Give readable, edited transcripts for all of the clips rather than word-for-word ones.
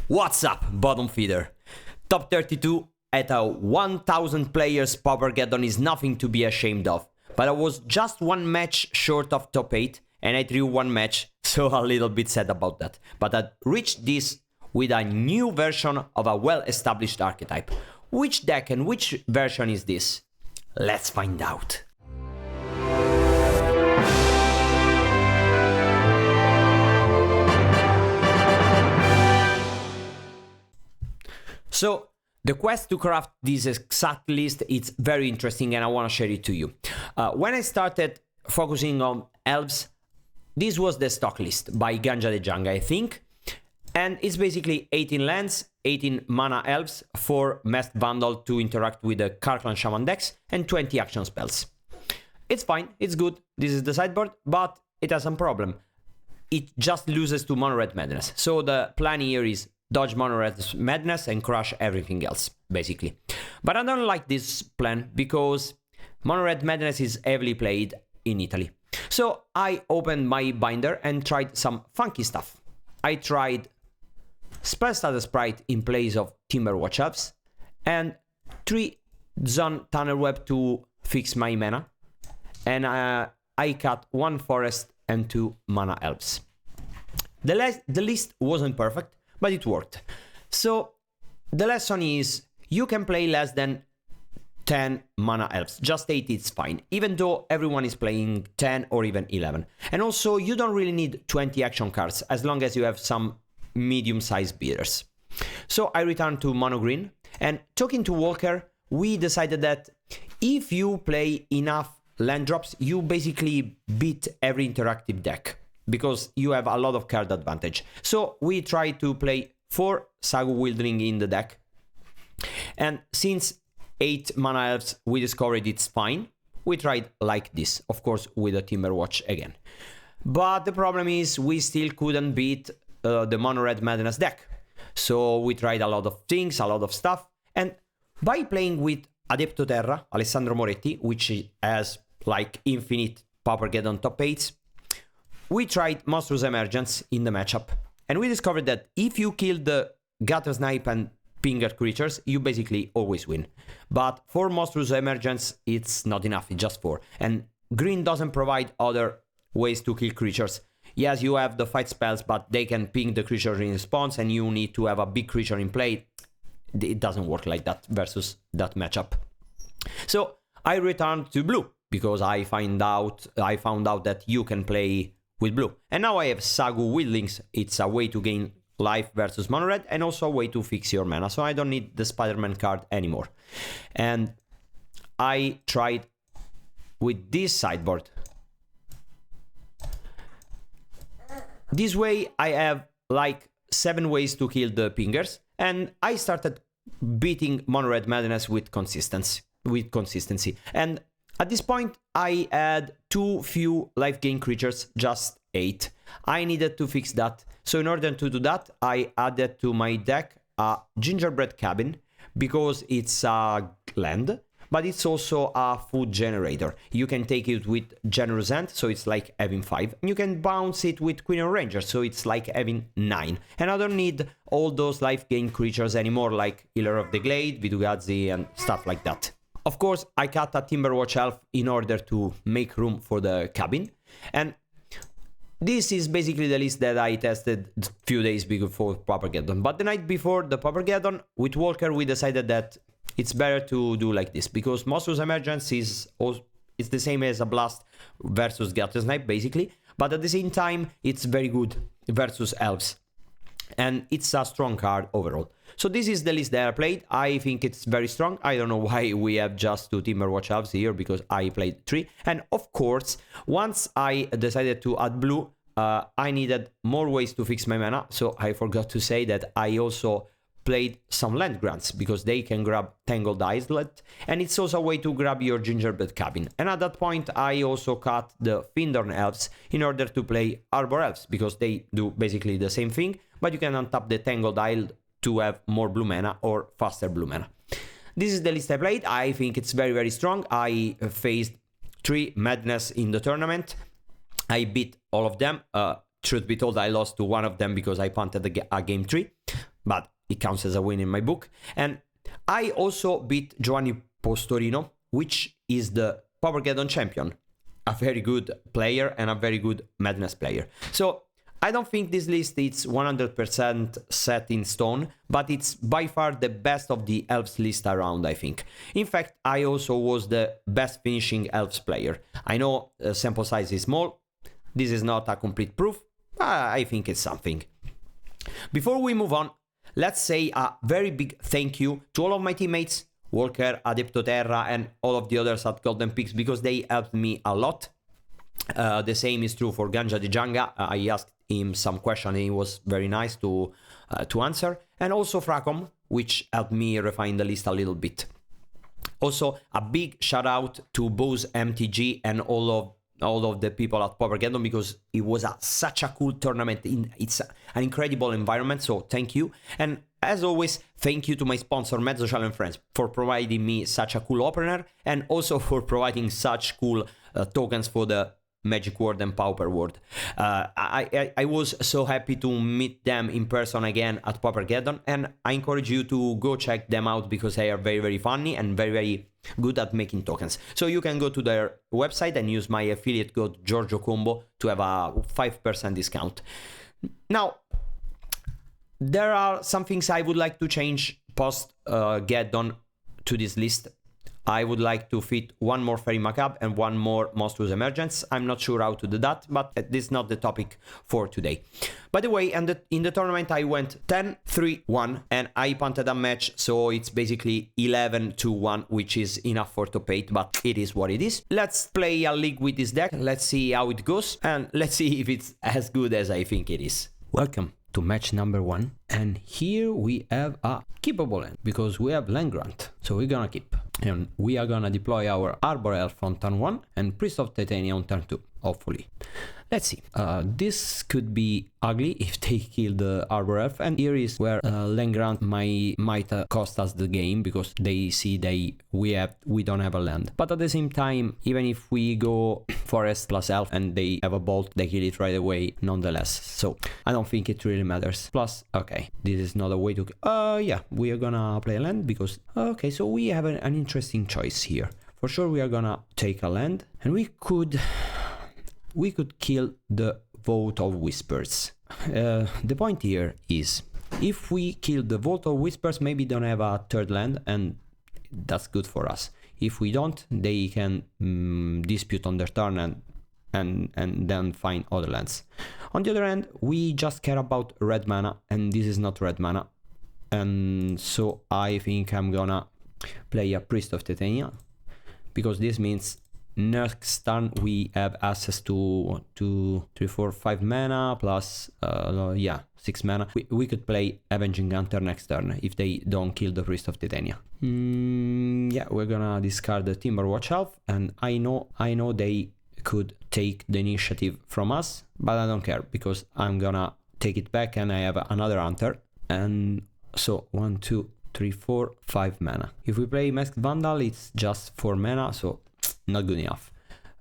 What's up, bottom feeder? Top 32 at a 1000 players Paupergeddon is nothing to be ashamed of, but I was just one match short of top 8 and I drew one match, so a little bit sad about that. But I reached this with a new version of a well-established archetype. Which deck and which version is this? Let's find out. So, the quest to craft this exact list is very interesting and I want to share it to you. When I started focusing on elves, this was the stock list by Ganja the Jung, I think. And it's basically 18 lands, 18 mana elves, 4 masked bundle to interact with the Krark-Clan Shaman decks, and 20 action spells. It's fine, it's good, this is the sideboard, but it has some problem. It just loses to Mono Red Madness. So the plan here is dodge Mono Red Madness and crush everything else, basically. But I don't like this plan because Mono Red Madness is heavily played in Italy. So I opened my binder and tried some funky stuff. I tried Spell Status Sprite in place of Timberwatch Elves, and 3 Zone Tunnel Web to fix my mana, and I cut 1 Forest and 2 Mana Elves. The list wasn't perfect, but it worked. So the lesson is you can play less than 10 Mana Elves, just 8 is fine, even though everyone is playing 10 or even 11. And also you don't really need 20 action cards as long as you have some medium-sized beaters. So I returned to Mono Green, and talking to Walker, we decided that if you play enough land drops, you basically beat every interactive deck, because you have a lot of card advantage. So we tried to play 4 Sagu Wildling in the deck, and since 8 Mana Elves we discovered it's fine, we tried like this, of course with a Timberwatch again. But the problem is we still couldn't beat the Mono Red Madness deck. So we tried a lot of things, a lot of stuff, and by playing with Adepto Terra, Alessandro Moretti, which has like infinite Paupergeddon top 8s, we tried Monstrous Emergence in the matchup, and we discovered that if you kill the Guttersnipe and Pinger creatures, you basically always win. But for Monstrous Emergence, it's not enough, it's just 4. And green doesn't provide other ways to kill creatures. Yes, you have the fight spells, but they can ping the creature in response, and you need to have a big creature in play. It doesn't work like that versus that matchup. So I returned to blue, because I found out that you can play with blue. And now I have Sagu Wildlings. It's a way to gain life versus Mono Red, and also a way to fix your mana, so I don't need the Spider-Man card anymore. And I tried with this sideboard. This way I have like 7 ways to kill the pingers, and I started beating Mono Red Madness with consistency. And at this point I had too few life gain creatures, just 8. I needed to fix that. So in order to do that, I added to my deck a Gingerbread Cabin, because it's a land, but it's also a food generator. You can take it with Generous Ant, so it's like having 5. And you can bounce it with Quirion Ranger, so it's like having 9. And I don't need all those life gain creatures anymore, like Healer of the Glade, Vidugazzi, and stuff like that. Of course, I cut a Timberwatch Elf in order to make room for the cabin. And this is basically the list that I tested a few days before Paupergeddon. But the night before the Paupergeddon, with Walker, we decided that it's better to do like this, because Monstrous Emergence is it's the same as a Blast versus Guttersnipe, basically, but at the same time, it's very good versus Elves. And it's a strong card overall. So this is the list that I played. I think it's very strong. I don't know why we have just 2 Timberwatch Elves here, because I played 3. And of course, once I decided to add blue, I needed more ways to fix my mana. So I forgot to say that I also played some land grants, because they can grab Tangled Islet, and it's also a way to grab your Gingerbread Cabin. And at that point I also cut the Findorn Elves in order to play Arbor Elves, because they do basically the same thing, but you can untap the Tangled Isle to have more blue mana or faster blue mana. This is the list I played. I think it's very, very strong. I faced 3 Madness in the tournament. I beat all of them. Truth be told, I lost to one of them because I punted a game 3. but it counts as a win in my book. And I also beat Giovanni Postorino, which is the Paupergeddon champion, a very good player and a very good Madness player. So I don't think this list is 100% set in stone, but it's by far the best of the Elves list around, I think. In fact, I also was the best finishing Elves player. I know sample size is small, this is not a complete proof, but I think it's something. Before we move on, let's say a very big thank you to all of my teammates, Walker, Adepto Terra, and all of the others at Golden Peaks, because they helped me a lot. The same is true for Ganja de Janga. I asked him some question and he was very nice to answer. And also Fracom, which helped me refine the list a little bit. Also, a big shout out to Bose MTG and all of the people at Paupergeddon, because it was such a cool tournament. It's an incredible environment, so thank you. And as always, thank you to my sponsor Mezzosocial and Friends for providing me such a cool opener, and also for providing such cool tokens for the Magic World and Pauper World. I was so happy to meet them in person again at Paupergeddon, and I encourage you to go check them out because they are very, very funny and very, very good at making tokens. So you can go to their website and use my affiliate code GiorgioCombo to have a 5% discount. Now, there are some things I would like to change post Geddon to this list. I would like to fit one more Fairy Macabre and one more Monstrous Emergence. I'm not sure how to do that, but this is not the topic for today. By the way, in the tournament I went 10-3-1 and I punted a match, so it's basically 11-1, which is enough for top 8, but it is what it is. Let's play a league with this deck, let's see how it goes, and let's see if it's as good as I think it is. Welcome to match number 1, and here we have a keepable land because we have land grant, so we're gonna keep, and we are gonna deploy our Arbor Elf on turn 1 and Priest of Titania on turn 2, hopefully. Let's see. This could be ugly if they kill the Arbor Elf, and here is where land grant might cost us the game, because they see we don't have a land. But at the same time, even if we go Forest plus Elf and they have a Bolt, they kill it right away nonetheless. So I don't think it really matters. Plus, okay, this is not a way to... yeah, we are gonna play a land because... Okay, so we have an interesting choice here. For sure we are gonna take a land, and we could kill the Vault of Whispers. The point here is, if we kill the Vault of Whispers, maybe don't have a third land, and that's good for us. If we don't, they can dispute on their turn and then find other lands. On the other hand, we just care about red mana, and this is not red mana. And so I think I'm gonna play a Priest of Titania, because this means next turn we have access to 2, 3, 4, 5 mana plus 6 mana. We could play Avenging Hunter next turn if they don't kill the Priest of Titania. Yeah, we're gonna discard the Timberwatch Elf, and I know they could take the initiative from us, but I don't care because I'm gonna take it back and I have another Hunter. And so 1, 2, 3, 4, 5 mana. If we play Masked Vandal, it's just 4 mana, so not good enough.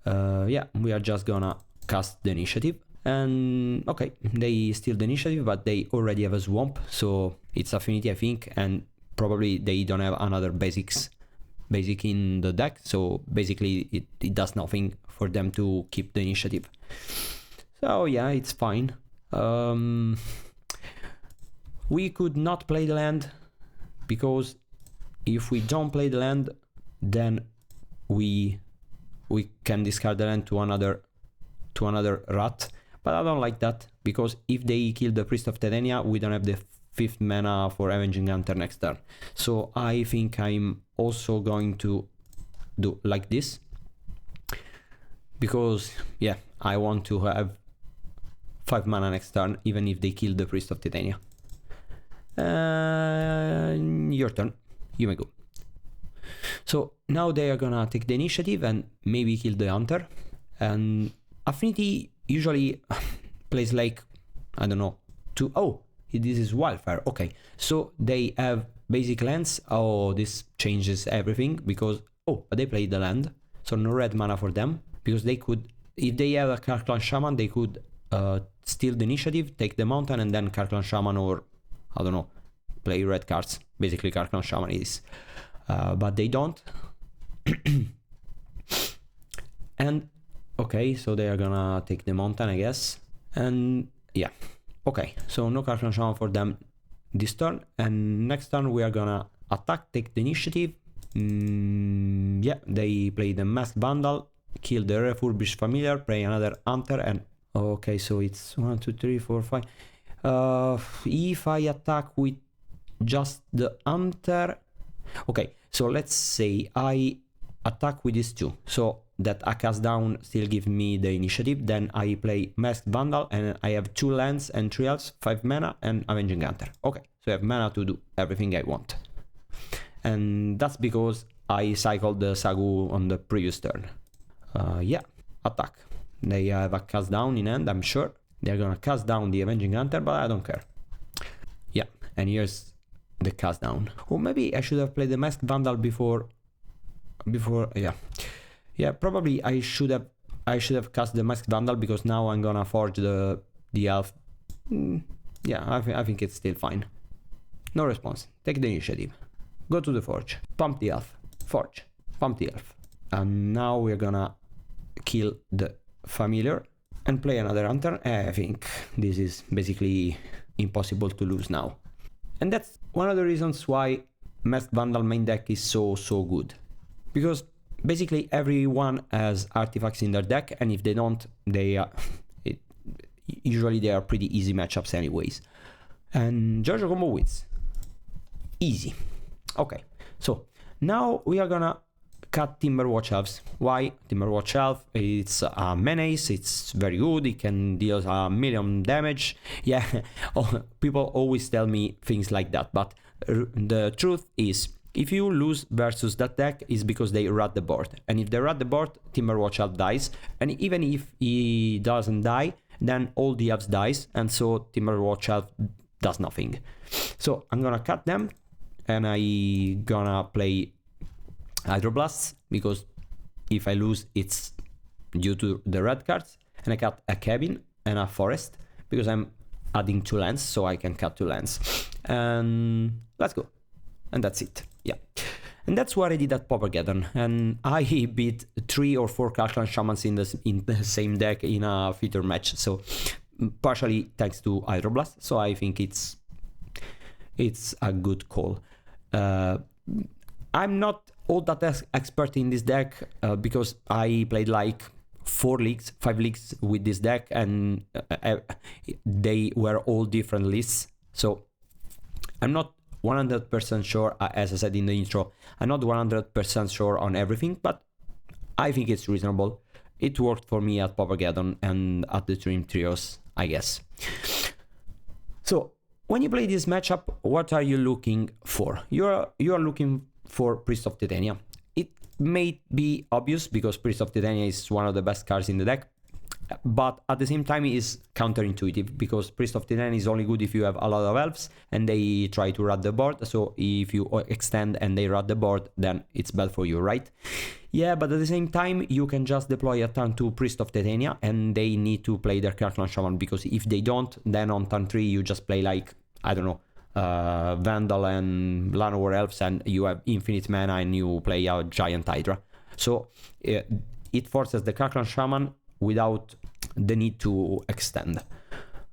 Yeah, we are just gonna cast the initiative, and okay, they steal the initiative, but they already have a swamp, so it's Affinity, I think, and probably they don't have another basic in the deck, so basically it does nothing for them to keep the initiative. So yeah, it's fine. We could not play the land, because if we don't play the land, then we can discard the land to another rat, but I don't like that, because if they kill the Priest of Titania, we don't have the 5th mana for Avenging Hunter next turn. So I think I'm also going to do like this, because yeah, I want to have 5 mana next turn, even if they kill the Priest of Titania. Your turn, you may go. So now they are gonna take the initiative and maybe kill the Hunter, and Affinity usually plays like, I don't know, this is Wildfire. Okay, so they have basic lands. Oh, this changes everything, because they played the land, so no red mana for them, because they could, if they have a Krark-Clan Shaman, they could steal the initiative, take the mountain, and then Krark-Clan Shaman, or I don't know, play red cards. Basically, Krark-Clan Shaman is. But they don't. And, okay, so they are gonna take the mountain, I guess. And, yeah. Okay, so no Krark-Clan Shaman for them this turn. And next turn we are gonna attack, take the initiative. Yeah, they play the Masked Vandal, kill the Refurbished Familiar, play another Hunter, and okay, so it's 1, 2, 3, 4, 5. If I attack with just the Hunter, okay, so let's say I attack with these two, so that a cast down still gives me the initiative. Then I play Masked Vandal, and I have 2 lands and 3 elves, 5 mana, and Avenging Hunter. Okay, so I have mana to do everything I want. And that's because I cycled the Sagu on the previous turn. Yeah, attack. They have a cast down in hand, I'm sure. They're gonna cast down the Avenging Hunter, but I don't care. Yeah, and here's the cast down. Or maybe I should have played the Masked Vandal before, yeah. Yeah, probably I should have cast the Masked Vandal, because now I'm gonna forge the elf. Yeah, I think it's still fine. No response. Take the initiative. Go to the forge. Pump the elf. Forge. Pump the elf. And now we're gonna kill the familiar and play another hunter. I think this is basically impossible to lose now. And that's one of the reasons why Masked Vandal main deck is so good. Because basically everyone has artifacts in their deck, and if they don't, usually they are pretty easy matchups anyways. And GiorgioCombo wins. Easy. Okay, so now we are gonna cut Timberwatch Elves. Why? Timberwatch Elf, it's a menace, it's very good, it can deal 1,000,000 damage. Yeah, people always tell me things like that, but the truth is, if you lose versus that deck, is because they rat the board. And if they rat the board, Timberwatch Elf dies. And even if he doesn't die, then all the elves dies, and so Timberwatch Elf does nothing. So I'm gonna cut them, and I gonna play Hydroblasts, because if I lose, it's due to the red cards. And I cut a cabin and a forest, because I'm adding 2 lands, so I can cut 2 lands. And let's go. And that's it. Yeah. And that's what I did at Paupergeddon. And I beat 3 or 4 Krark-Clan Shamans in the same deck in a feature match. So partially thanks to Hydroblast. So I think it's a good call. I'm not all that expert in this deck, because I played like 5 leagues with this deck, and they were all different lists. So I'm not 100% sure, as I said in the intro, I'm not 100% sure on everything, but I think it's reasonable. It worked for me at Paupergeddon and at the Dream Trios, I guess. So when you play this matchup, what are you looking for? You are looking for Priest of Titania. It may be obvious, because Priest of Titania is one of the best cards in the deck, but at the same time it is counterintuitive, because Priest of Titania is only good if you have a lot of elves and they try to rat the board. So if you extend and they rat the board, then it's bad for you, right? Yeah, but at the same time you can just deploy a turn 2 Priest of Titania, and they need to play their Krark-Clan Shaman, because if they don't, then on turn 3 you just play like, I don't know, Vandal and Llanowar Elves, and you have infinite mana and you play a giant Hydra. So it forces the Krark-Clan Shaman without the need to extend.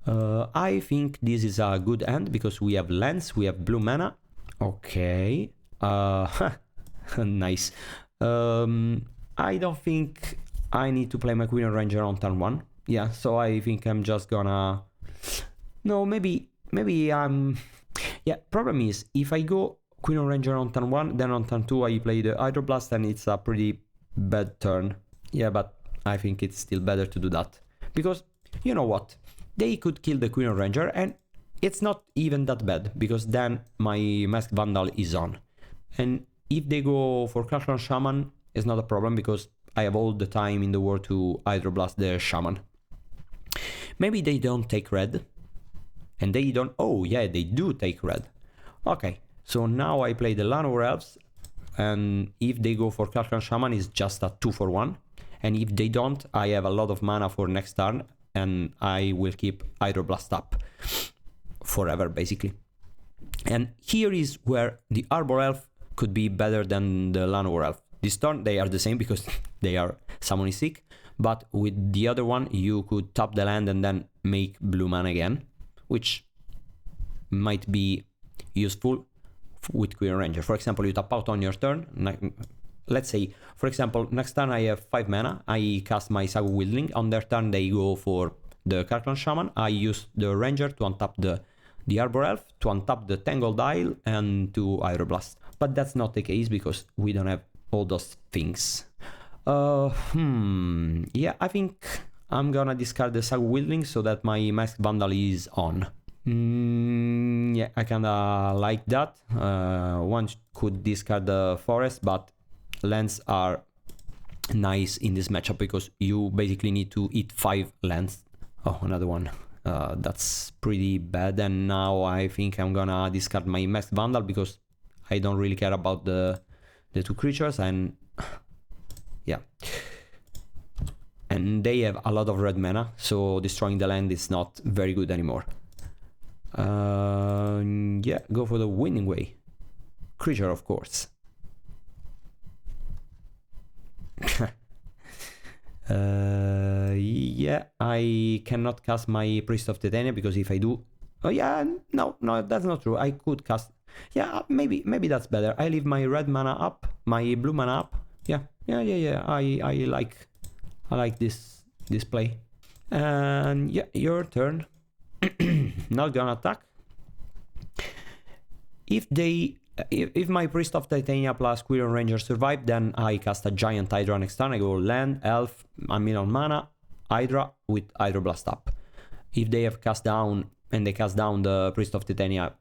I think this is a good end, because we have lands, we have blue mana. Okay. Nice. I don't think I need to play my Quirion Ranger on turn 1. Yeah, so I think I'm just gonna... No, maybe I'm... Yeah, problem is, if I go Quirion Ranger on turn 1, then on turn 2 I play the Hydroblast, and it's a pretty bad turn. Yeah, but I think it's still better to do that. Because, you know what? They could kill the Quirion Ranger, and it's not even that bad, because then my Masked Vandal is on. And if they go for Krark-Clan Shaman, it's not a problem, because I have all the time in the world to Hydroblast the Shaman. Maybe they don't take red. And they don't... Oh, yeah, they do take red. Okay, so now I play the Llanowar Elves, and if they go for Krark-Clan Shaman, it's just a 2-for-1. And if they don't, I have a lot of mana for next turn, and I will keep Hydroblast up forever, basically. And here is where the Arbor Elf could be better than the Llanowar Elf. This turn they are the same because they are summoning sick, but with the other one you could tap the land and then make blue mana again, which might be useful with Quirion Ranger. For example, you tap out on your turn. Let's say, for example, next turn I have 5 mana, I cast my Sagu Wildling. On their turn they go for the Krark-Clan Shaman. I use the Ranger to untap the Arbor Elf, to untap the Tangled Isle, and to Hydroblast. But that's not the case because we don't have all those things. Yeah, I think I'm gonna discard the Sagu Wildling so that my Masked Vandal is on. Yeah, I kinda like that. One could discard the forest, but lands are nice in this matchup because you basically need to eat 5 lands. Oh, another one. That's pretty bad. And now I think I'm gonna discard my Masked Vandal because I don't really care about the 2 creatures, and yeah. And they have a lot of red mana, so destroying the land is not very good anymore. Yeah, go for the winning way. Creature, of course. Yeah, I cannot cast my Priest of Titania because if I do... Oh yeah, no, that's not true. I could cast... Yeah, maybe that's better. I leave my red mana up, my blue mana up. Yeah. I like this play. And yeah, your turn. Not gonna attack. If my Priest of Titania plus Quirion Ranger survive, then I cast a giant Hydra next turn. I go land, elf, a million mana, Hydra with Hydroblast up. If they have cast down and they cast down the Priest of Titania,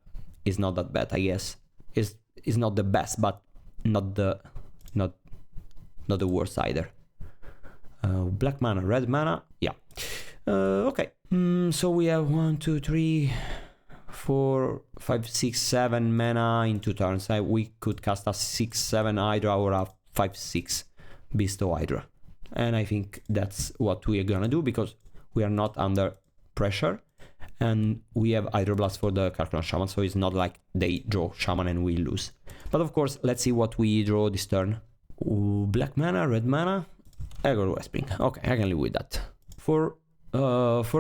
is not that bad, I guess. Is not the best, but not the worst either. Black mana, red mana, yeah. Okay. So we have 1, 2, 3, 4, 5, 6, 7 mana in 2 turns. We could cast a 6/7 Hydra or a 5/6 Bestow Hydra. And I think that's what we are gonna do because we are not under pressure. And we have Hydroblast for the Krark-Clan Shaman, so it's not like they draw Shaman and we lose. But of course, let's see what we draw this turn. Ooh, black mana, red mana, Aggro Westspring. Okay, I can live with that. For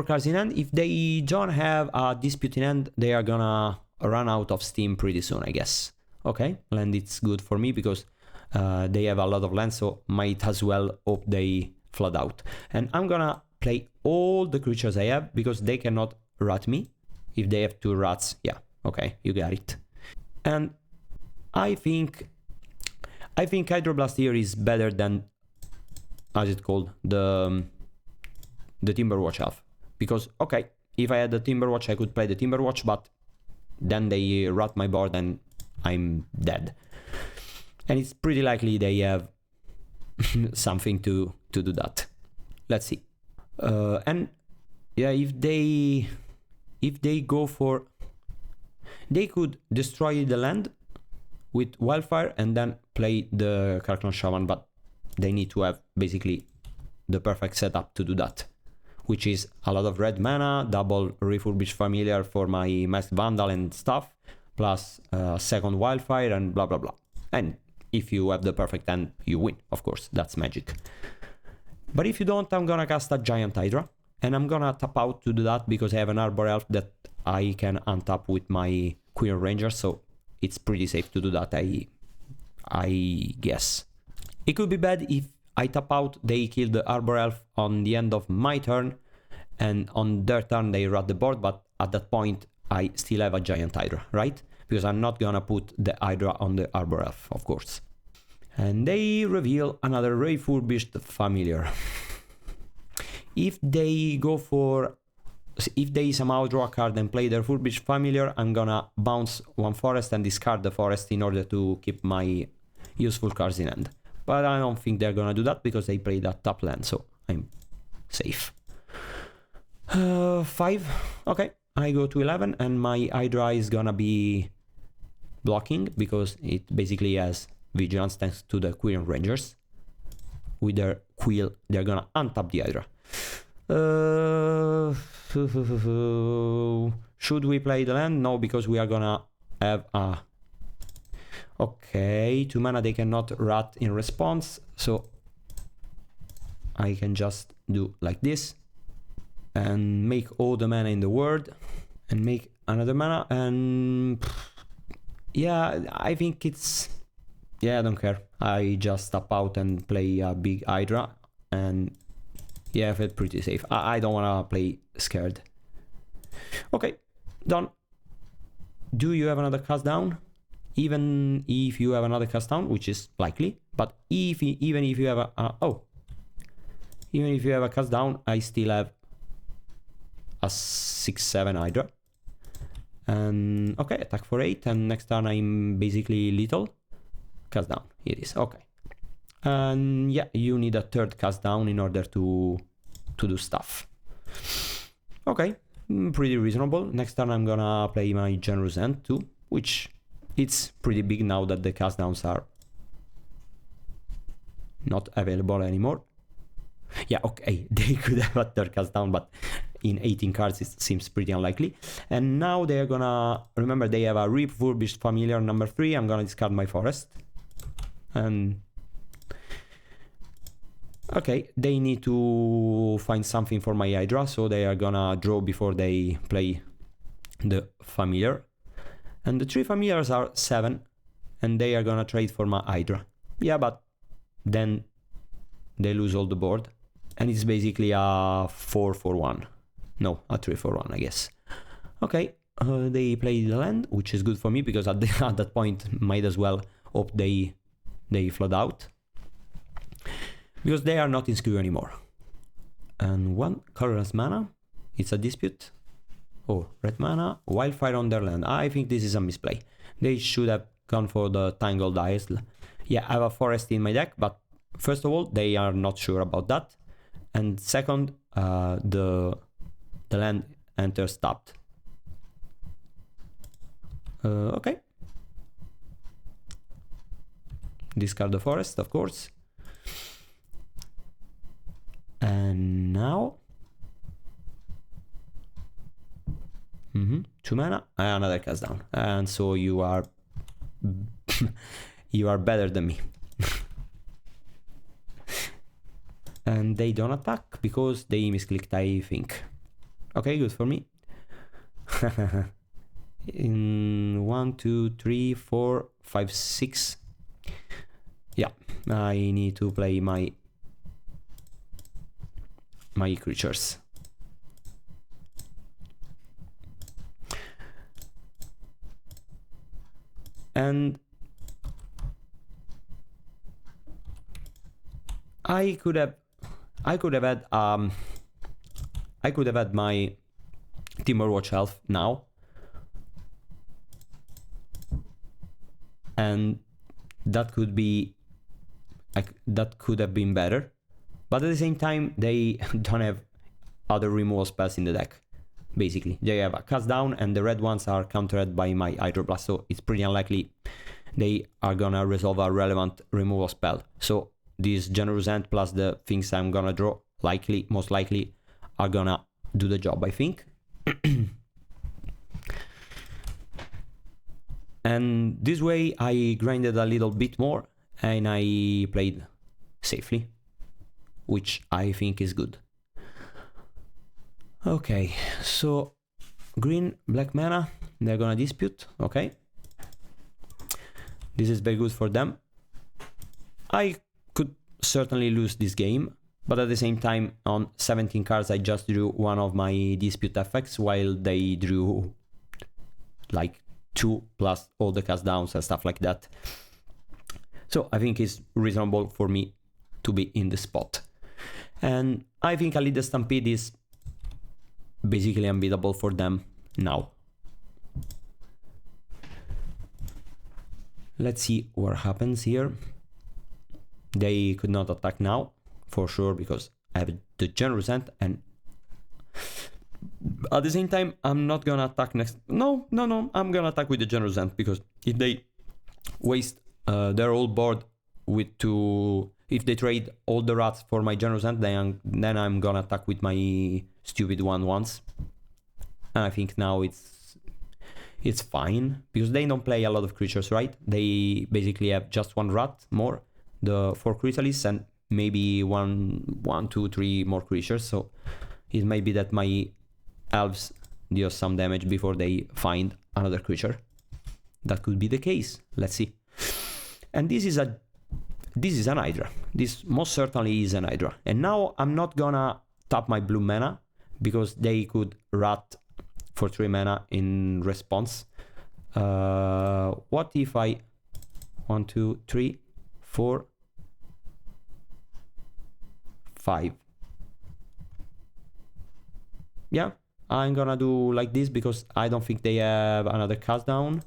cards in hand, if they don't have a dispute in hand, they are gonna run out of steam pretty soon, I guess. Okay, land it's good for me because they have a lot of land, so might as well hope they flood out. And I'm gonna play all the creatures I have because they cannot rat me. If they have 2 rats, yeah, okay, you got it. And I think Hydroblast here is better than, how's it called, the Timberwatch Elf. Because, okay, if I had the Timberwatch, I could play the Timberwatch, but then they rat my board and I'm dead. And it's pretty likely they have something to do that. Let's see. And yeah, if they go for... They could destroy the land with Wildfire and then play the Krark-Clan Shaman, but they need to have basically the perfect setup to do that, which is a lot of red mana, double Refurbished Familiar for my Masked Vandal and stuff, plus second Wildfire and blah blah blah. And if you have the perfect hand, you win, of course, that's magic. But if you don't, I'm gonna cast a giant Hydra, and I'm gonna tap out to do that because I have an Arbor Elf that I can untap with my Quirion Ranger, so it's pretty safe to do that, I guess. It could be bad if I tap out, they kill the Arbor Elf on the end of my turn, and on their turn they rat the board, but at that point I still have a giant Hydra, right? Because I'm not gonna put the Hydra on the Arbor Elf, of course. And they reveal another Refurbished Familiar. If they somehow draw a card and play their Refurbished Familiar, I'm gonna bounce 1 forest and discard the forest in order to keep my useful cards in hand. But I don't think they're gonna do that because they played that top land, so I'm safe. 5, okay, I go to 11 and my Hydra is gonna be blocking because it basically has Vigilance thanks to the Quirion Rangers. With their Quill, they're gonna untap the Hydra. Should we play the land? No, because we are gonna have a... Okay, 2 mana, they cannot rat in response, so I can just do like this and make all the mana in the world and make another mana, and yeah, I think it's... Yeah, I don't care. I just tap out and play a big Hydra, and yeah, I felt pretty safe. I don't wanna play scared. Okay, done. Do you have another cast down? Even if you have another cast down, which is likely, but even if you have a even if you have a cast down, I still have a 6/7 Hydra. And okay, attack for 8, and next turn I'm basically lethal. Cast down, it is, okay. And yeah, you need a third cast down in order to do stuff. Okay, pretty reasonable. Next turn I'm gonna play my Generous End too, which it's pretty big now that the cast downs are not available anymore. Yeah, okay, they could have a third cast down, but in 18 cards it seems pretty unlikely. And now they're gonna, remember they have a refurbished familiar number 3, I'm gonna discard my forest. And okay, they need to find something for my Hydra, so they are gonna draw before they play the familiar. And the 3 familiars are 7, and they are gonna trade for my Hydra. Yeah, but then they lose all the board, and it's basically a 4/1. No, a 3/1, I guess. Okay, they play the land, which is good for me, because at that point, might as well hope they flood out, because they are not in skew anymore. And 1 colorless mana, it's a dispute. Oh, red mana, Wildfire on their land. I think this is a misplay. They should have gone for the Tangled Isle. Yeah, I have a forest in my deck, but first of all, they are not sure about that. And second, the land enters tapped. Okay. Discard the forest, of course. And now... 2 mana, another cast down. And so you are... you are better than me. And they don't attack because they misclicked, I think. Okay, good for me. In 1, 2, 3, 4, 5, 6. Yeah, I need to play my creatures. And I could have had my Timberwatch Elf now, and that could have been better, but at the same time they don't have other removal spells in the deck. Basically, they have a cast down, and the red ones are countered by my Hydroblast, so it's pretty unlikely they are gonna resolve a relevant removal spell. So this Generous End plus the things I'm gonna draw, most likely, are gonna do the job, I think. And this way I grinded a little bit more, and I played safely, which I think is good. Okay, so green, black mana, they're gonna dispute, okay. This is very good for them. I could certainly lose this game, but at the same time, on 17 cards I just drew one of my dispute effects, while they drew like 2 plus all the cast downs and stuff like that. So I think it's reasonable for me to be in the spot. And I think a leader Stampede is basically unbeatable for them now. Let's see what happens here. They could not attack now, for sure, because I have the Generous End, and at the same time, I'm not gonna attack next. No, I'm gonna attack with the Generous End, because if they waste their whole board if they trade all the rats for my Generous End, then I'm gonna attack with my stupid one once. And I think now it's it's fine because they don't play a lot of creatures, right? They basically have just one rat more, the 4 Chrysalises, and maybe one, 2, 3 more creatures. So it might be that my elves deal some damage before they find another creature. That could be the case. Let's see. And this is an Hydra. This most certainly is an Hydra. And now I'm not gonna tap my blue mana because they could rat for 3 mana in response. What if I 1, 2, 3, 4, 5? Yeah, I'm gonna do like this because I don't think they have another cast down.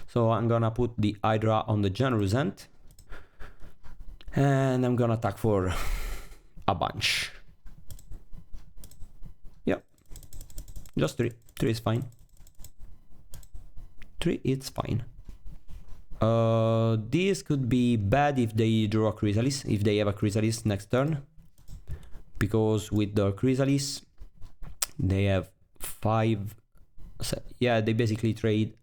So I'm gonna put the Hydra on the generous end. And I'm gonna attack for a bunch. Yep. Just 3. 3 is fine. 3, it's fine. This could be bad if they draw a Chrysalis, if they have a Chrysalis next turn. Because with the Chrysalis, they have 5... Yeah, they basically trade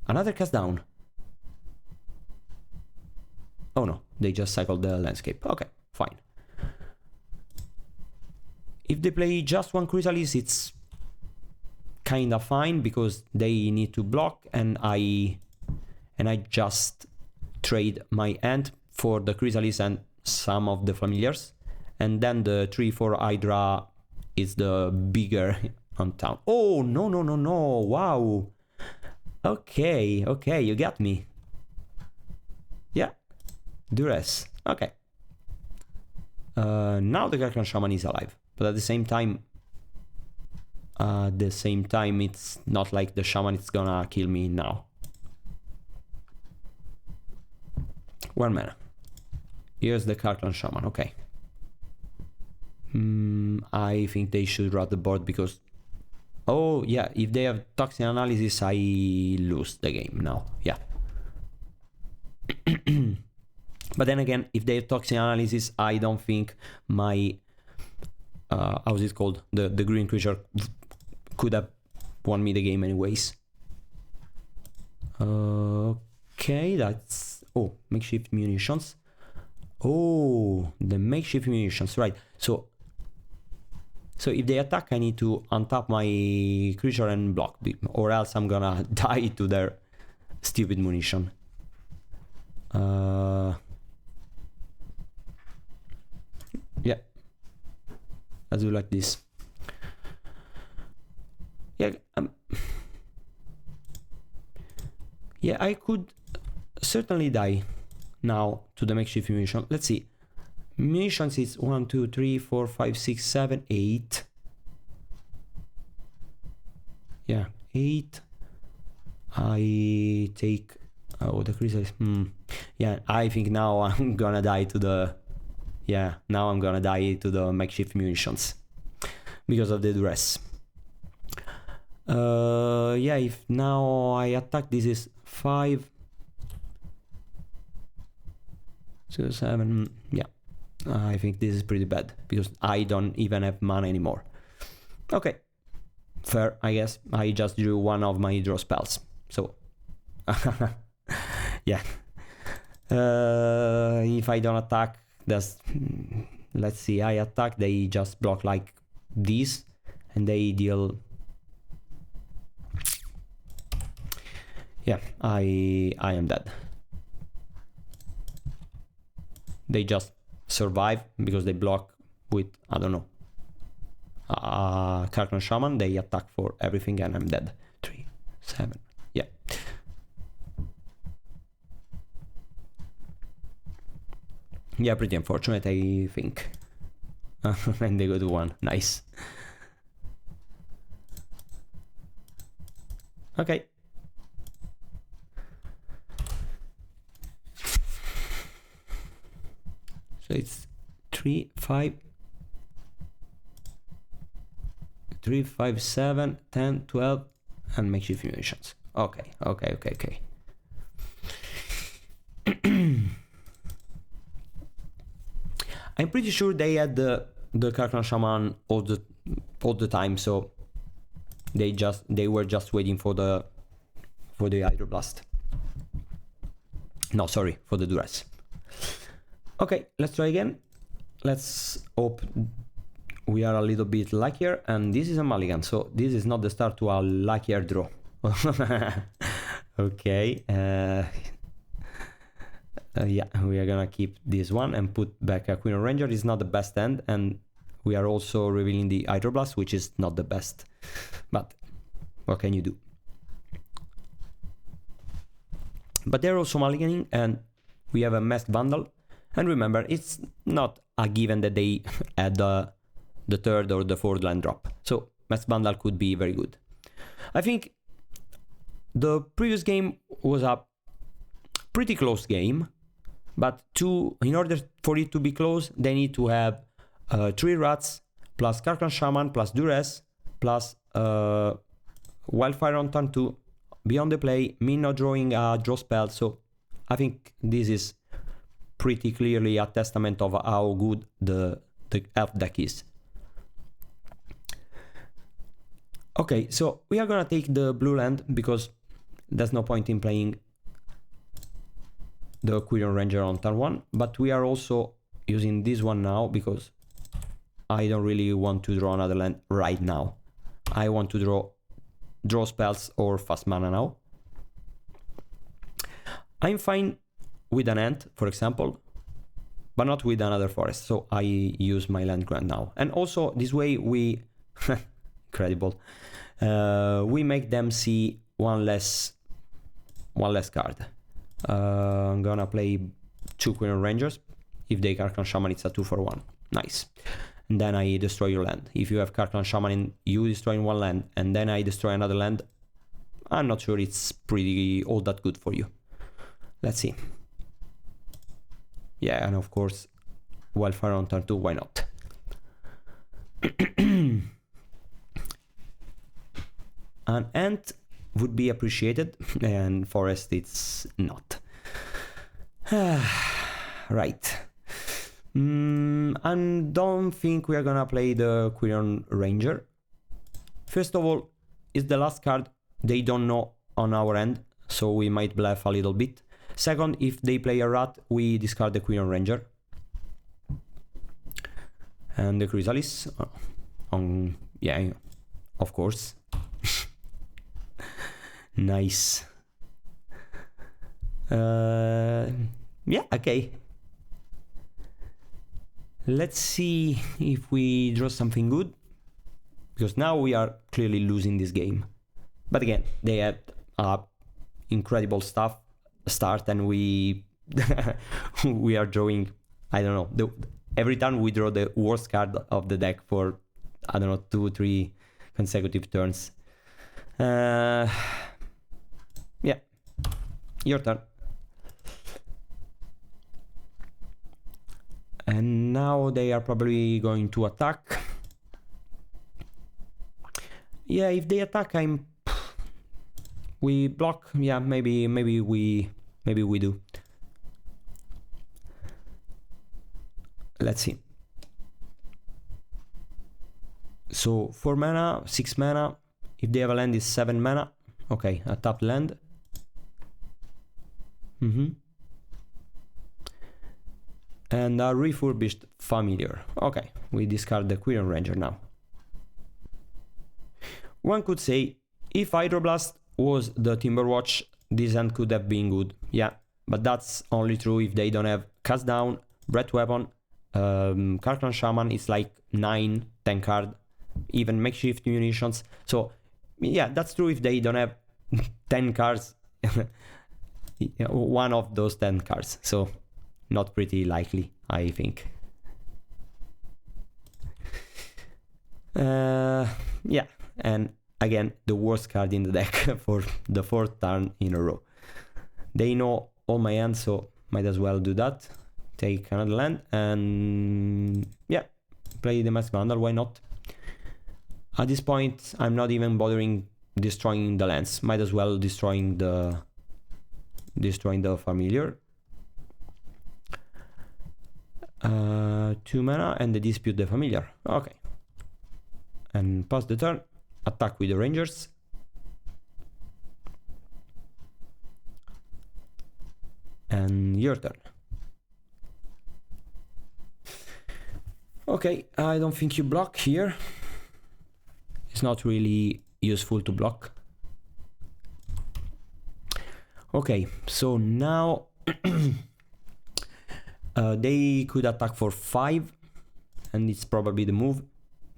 another cast down. Oh no, they just cycled the landscape. Okay, fine. If they play just one Chrysalis, it's kinda fine because they need to block, and I just trade my hand for the Chrysalis and some of the familiars, and then the 3/4 Hydra is the bigger on town. Oh no no no no! Wow. Okay, okay, you got me. Yeah, duress. Okay. Now the Krark-Clan Shaman is alive, but at the same time, it's not like the Shaman is gonna kill me now. 1 mana. Here's the Krark-Clan Shaman. Okay. I think they should rot the board because... Oh, yeah, if they have Toxin Analysis, I lose the game now. Yeah. But then again, if they have Toxin Analysis, I don't think my... how's it called? The green creature could have won me the game anyways. Okay, that's... Oh, makeshift munitions. Oh, the makeshift munitions, right. So if they attack, I need to untap my creature and block, or else I'm gonna die to their stupid munition. Yeah. Let's do like this. Yeah. Yeah, I could certainly die now to the makeshift munition. Let's see. Munitions is 1, 2, 3, 4, 5, 6, 7, 8. Yeah, 8. I take... Oh, the Chrysalis. Yeah, I think now I'm gonna die to the... Yeah, now I'm gonna die to the makeshift munitions. Because of the duress. Yeah, if now I attack, this is 5... 6, 7... Yeah. I think this is pretty bad because I don't even have mana anymore. Okay, fair, I guess. I just drew one of my draw spells, so yeah. If I don't attack, that's... Let's see, I attack, they just block like this, and they deal... Yeah, I am dead. They just survive because they block with, I don't know, Krark-Clan Shaman. They attack for everything and I'm dead. 3, 7, yeah. Yeah, pretty unfortunate, I think. And they go to 1, nice. Okay. So it's 3, 5, 3, 5, 7, 10, 12, and makeshift munitions. Okay. I'm pretty sure they had the Krark-Clan Shaman all the time, so They were just waiting for the Hydroblast. No, sorry, for the Duress. Okay, let's try again. Let's hope we are a little bit luckier, and this is a mulligan, so this is not the start to a luckier draw. Okay, yeah, we are gonna keep this one and put back a Quirion Ranger. It's not the best end, and we are also revealing the Hydroblast, which is not the best, but what can you do? But they're also mulliganing, and we have a Masked Vandal. And remember, it's not a given that they add the third or the fourth land drop. So Masked Vandal could be very good. I think the previous game was a pretty close game, but in order for it to be close, they need to have 3 Rats plus Krark-Clan Shaman plus Duress plus Wildfire on turn 2, beyond the play, me not drawing a draw spell. So I think this is pretty clearly a testament of how good the elf deck is. Okay, so we are gonna take the blue land because there's no point in playing the Quirion Ranger on turn 1, but we are also using this one now because I don't really want to draw another land right now. I want to draw spells or fast mana now. I'm fine with an ant, for example, but not with another forest, so I use my land grant now. And also this way we incredible, we make them see one less card. I'm gonna play 2 Quirion Rangers. If they Krark-Clan Shaman, it's a 2 for 1. Nice. And then I destroy your land. If you have Krark-Clan Shaman and you destroy one land, and then I destroy another land, I'm not sure it's pretty all that good for you. Let's see. Yeah, and of course, Wildfire on turn 2, why not? An ant would be appreciated, and forest it's not. Right. I don't think we are gonna play the Quirion Ranger. First of all, it's the last card they don't know on our end, so we might bluff a little bit. Second, if they play a rat, we discard the Quirion Ranger. And the Chrysalis, yeah, of course. Nice. Yeah, okay. Let's see if we draw something good, because now we are clearly losing this game. But again, they had incredible start, and we we are drawing, I don't know, every time we draw the worst card of the deck for, I don't know, 2-3 consecutive turns. Yeah, your turn. And now they are probably going to attack. Yeah, if they attack, we block. Yeah, maybe we do. Let's see. So 4 mana, 6 mana. If they have a land, is 7 mana. Okay, a tapped land. And a refurbished familiar. Okay, we discard the Quirion Ranger now. One could say, if Hydroblast was the Timberwatch, this hand could have been good. Yeah, but that's only true if they don't have Cast Down, Breath Weapon, Krark-Clan Shaman is like 9-10 card, even Makeshift Munitions. So yeah, that's true if they don't have 10 cards, one of those 10 cards. So not pretty likely, I think. Yeah, and again, the worst card in the deck for the 4th turn in a row. They know all my hands, so might as well do that. Take another land, and yeah, play the Masked Vandal, why not? At this point, I'm not even bothering destroying the lands. Might as well destroying the familiar. 2 mana and they dispute the familiar. Okay. And pass the turn. attack with the Rangers. And your turn. Okay, I don't think you block here. It's not really useful to block. Okay, so now they could attack for 5, and it's probably the move.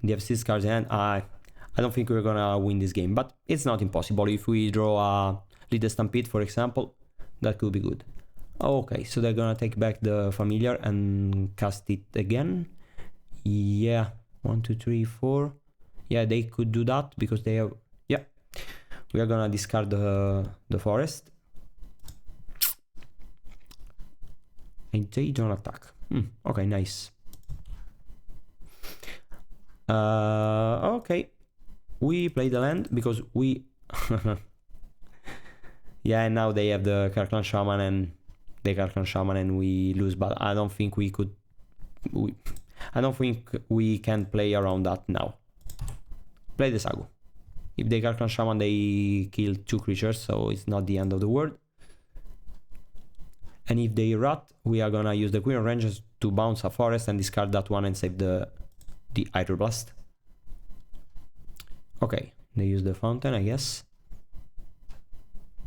They have 6 cards in hand. I don't think we're gonna win this game, but it's not impossible. If we draw a Little Stampede, for example, that could be good. Okay, so they're gonna take back the familiar and cast it again. Yeah, 1, 2, 3, 4. Yeah, they could do that because they have. Yeah, we are gonna discard the forest. And they don't attack. Okay, nice. Okay, we play the land because we. Yeah, and now they have the Krark-Clan Shaman and the Krark-Clan Shaman, and we lose. But I don't think we could. I don't think we can play around that now. Play the Sagu. If they Krark-Clan Shaman, they kill 2 creatures, so it's not the end of the world. And if they rot, we are gonna use the Quirion Rangers to bounce a forest and discard that one and save the Hydroblast. Okay, they use the fountain, I guess.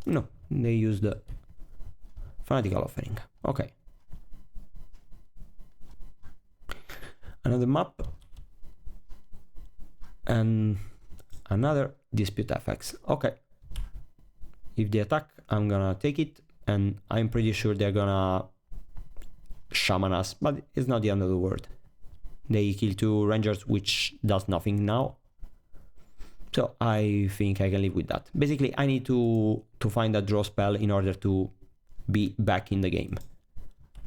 No, they use the Fanatical Offering. Okay. Another map. And another Dispute effects. Okay. If they attack, I'm gonna take it. And I'm pretty sure they're gonna shaman us, but it's not the end of the world. They kill 2 Rangers, which does nothing now. So I think I can live with that. Basically, I need to find a draw spell in order to be back in the game.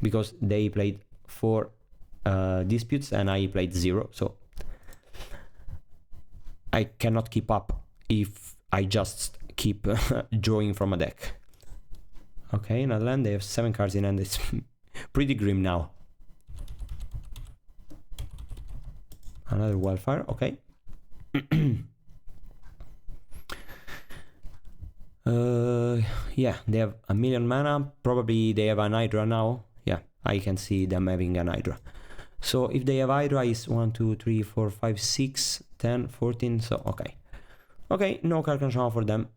Because they played 4 disputes and I played 0. So I cannot keep up if I just keep drawing from a deck. Okay, another land. They have 7 cards in hand. It's pretty grim now. Another Wildfire. Okay. Yeah, they have a million mana. Probably they have an Hydra now. Yeah, I can see them having an Hydra. So if they have Hydra, is 1, 2, 3, 4, 5, 6, 10, 14. So okay. Okay, no Krark-Clan Shaman for them.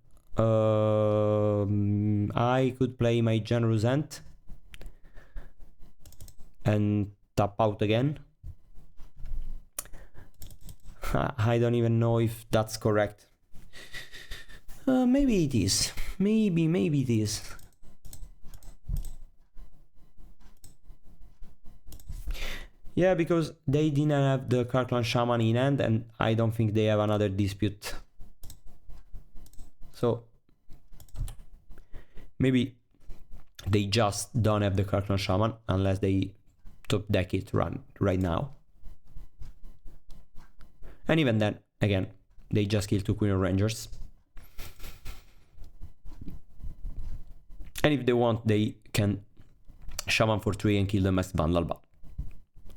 I could play my Generous Ant and tap out again. I don't even know if that's correct. Maybe it is. Maybe it is. Yeah, because they didn't have the Krark-Clan Shaman in hand, and I don't think they have another dispute. So maybe they just don't have the Krark-Clan Shaman unless they top deck it right now. And even then, again, they just kill 2 Quirion Rangers. And if they want, they can Shaman for 3 and kill the Masked Vandal, but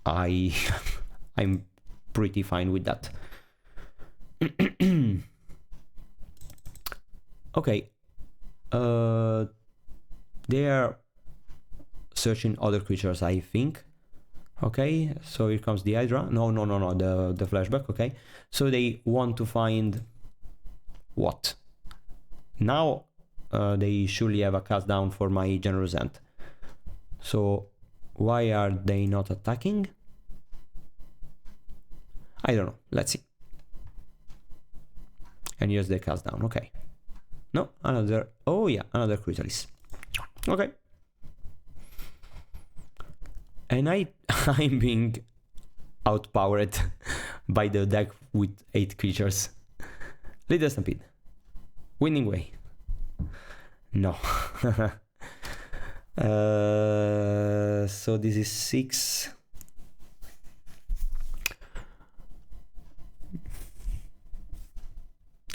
I'm pretty fine with that. Okay, they are searching other creatures, I think. Okay, so here comes the Hydra. No, the flashback. Okay, so they want to find what? Now they surely have a cast down for my Generous Ant. So why are they not attacking? I don't know. Let's see. And here's the cast down. Okay. No, another. Oh yeah, another Crystalis. Okay. And I'm being outpowered by the deck with 8 creatures. Little Stampede. Winning way. No. So this is 6.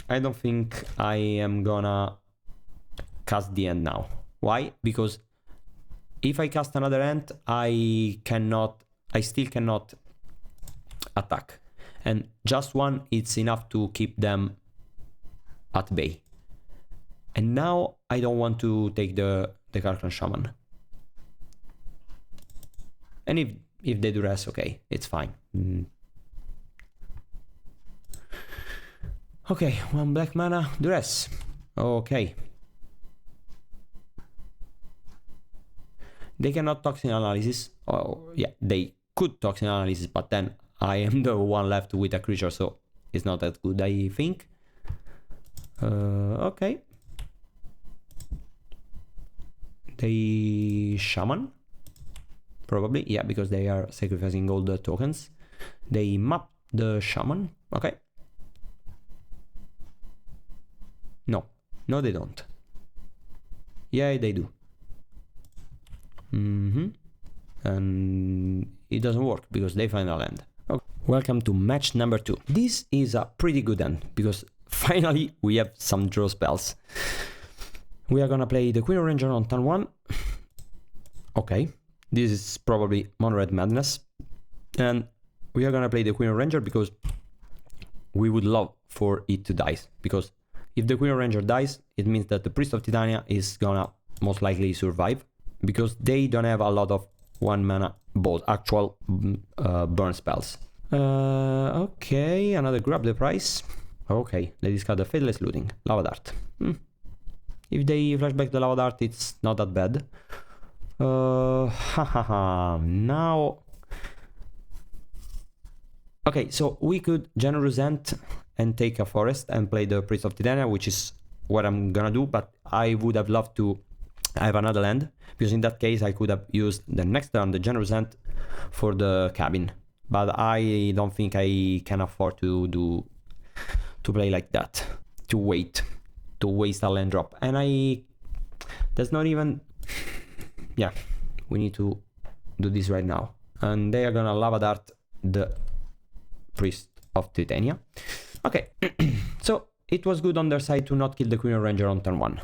I don't think I am gonna cast the end now. Why? Because if I cast another ant, I still cannot attack. And just one, it's enough to keep them at bay. And now I don't want to take the Krark-Clan Shaman. And if they duress, okay, it's fine. Okay, 1 black mana, duress. Okay. They cannot toxin analysis. Oh, yeah, they could toxin analysis, but then I am the one left with a creature, so it's not that good, I think. Okay. They Shaman? Probably, yeah, because they are sacrificing all the tokens. They map the Shaman, okay. No, they don't. Yeah, they do. And it doesn't work because they find a land. Okay. Welcome to match number 2. This is a pretty good end because finally we have some draw spells. We are gonna play the Quirion Ranger on turn 1. Okay, this is probably Mono Red Madness. And we are gonna play the Quirion Ranger because we would love for it to die. Because if the Quirion Ranger dies, it means that the Priest of Titania is gonna most likely survive. Because they don't have a lot of 1 mana both actual burn spells. Okay, another grab the price. Okay, they discard the Faithless Looting. Lava Dart. If they flashback the Lava Dart, it's not that bad. Now... Okay, so we could Generous Ant and take a forest and play the Priest of Titania, which is what I'm gonna do, but I would have loved to have another land, because in that case I could have used the next turn the Generous Ant for the cabin, but I don't think I can afford to play like that, to waste a land drop, and that's not even, yeah, we need to do this right now, and they are gonna Lava Dart the Priest of Titania. Okay, so it was good on their side to not kill the Quirion Ranger on turn 1.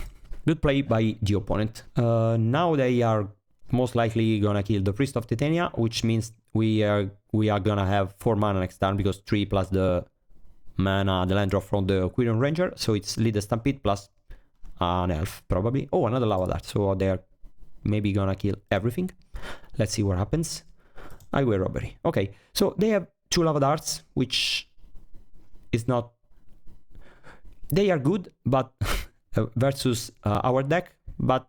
Good play by the opponent. Now they are most likely gonna kill the Priest of Titania, which means we are gonna have 4 mana next turn, because 3 plus the mana, the land drop from the Quirion Ranger, so it's lead the Stampede plus an elf, probably. Oh, another Lava Dart, so they are maybe gonna kill everything. Let's see what happens. Highway Robbery. Okay, so they have 2 Lava Darts, which is not... They are good, but... versus our deck, but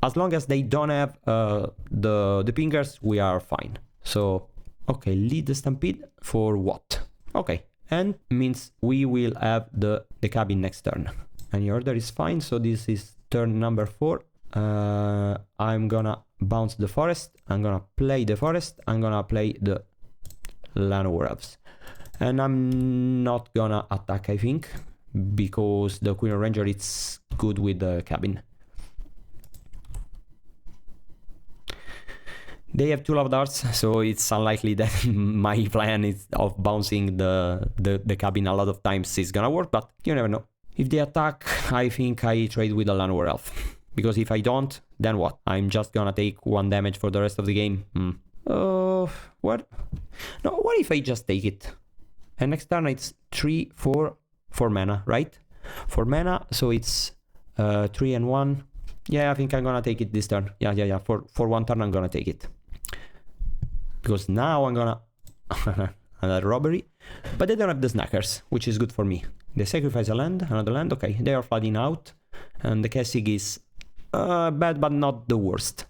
as long as they don't have the pingers, we are fine. So, okay, lead the Stampede for what? Okay, and means we will have the cabin next turn. And your order is fine, so this is turn number 4. I'm gonna bounce the forest, I'm gonna play the forest, I'm gonna play the Llanowar Elves. And I'm not gonna attack, I think, because the Quirion Ranger is good with the cabin. They have 2 Lava Darts, so it's unlikely that my plan is of bouncing the cabin a lot of times is gonna work, but you never know. If they attack, I think I trade with a Llanowar Elf, because if I don't, then what? I'm just gonna take 1 damage for the rest of the game. What? No, what if I just take it? And next turn it's 3, 4 mana, right? 4 mana, so it's 3 and 1. Yeah, I think I'm gonna take it this turn. Yeah. For 1 turn I'm gonna take it, because now I'm gonna another robbery, but they don't have the snackers, which is good for me. They sacrifice a land, another land. Okay, they are flooding out, and the Kessig is bad, but not the worst.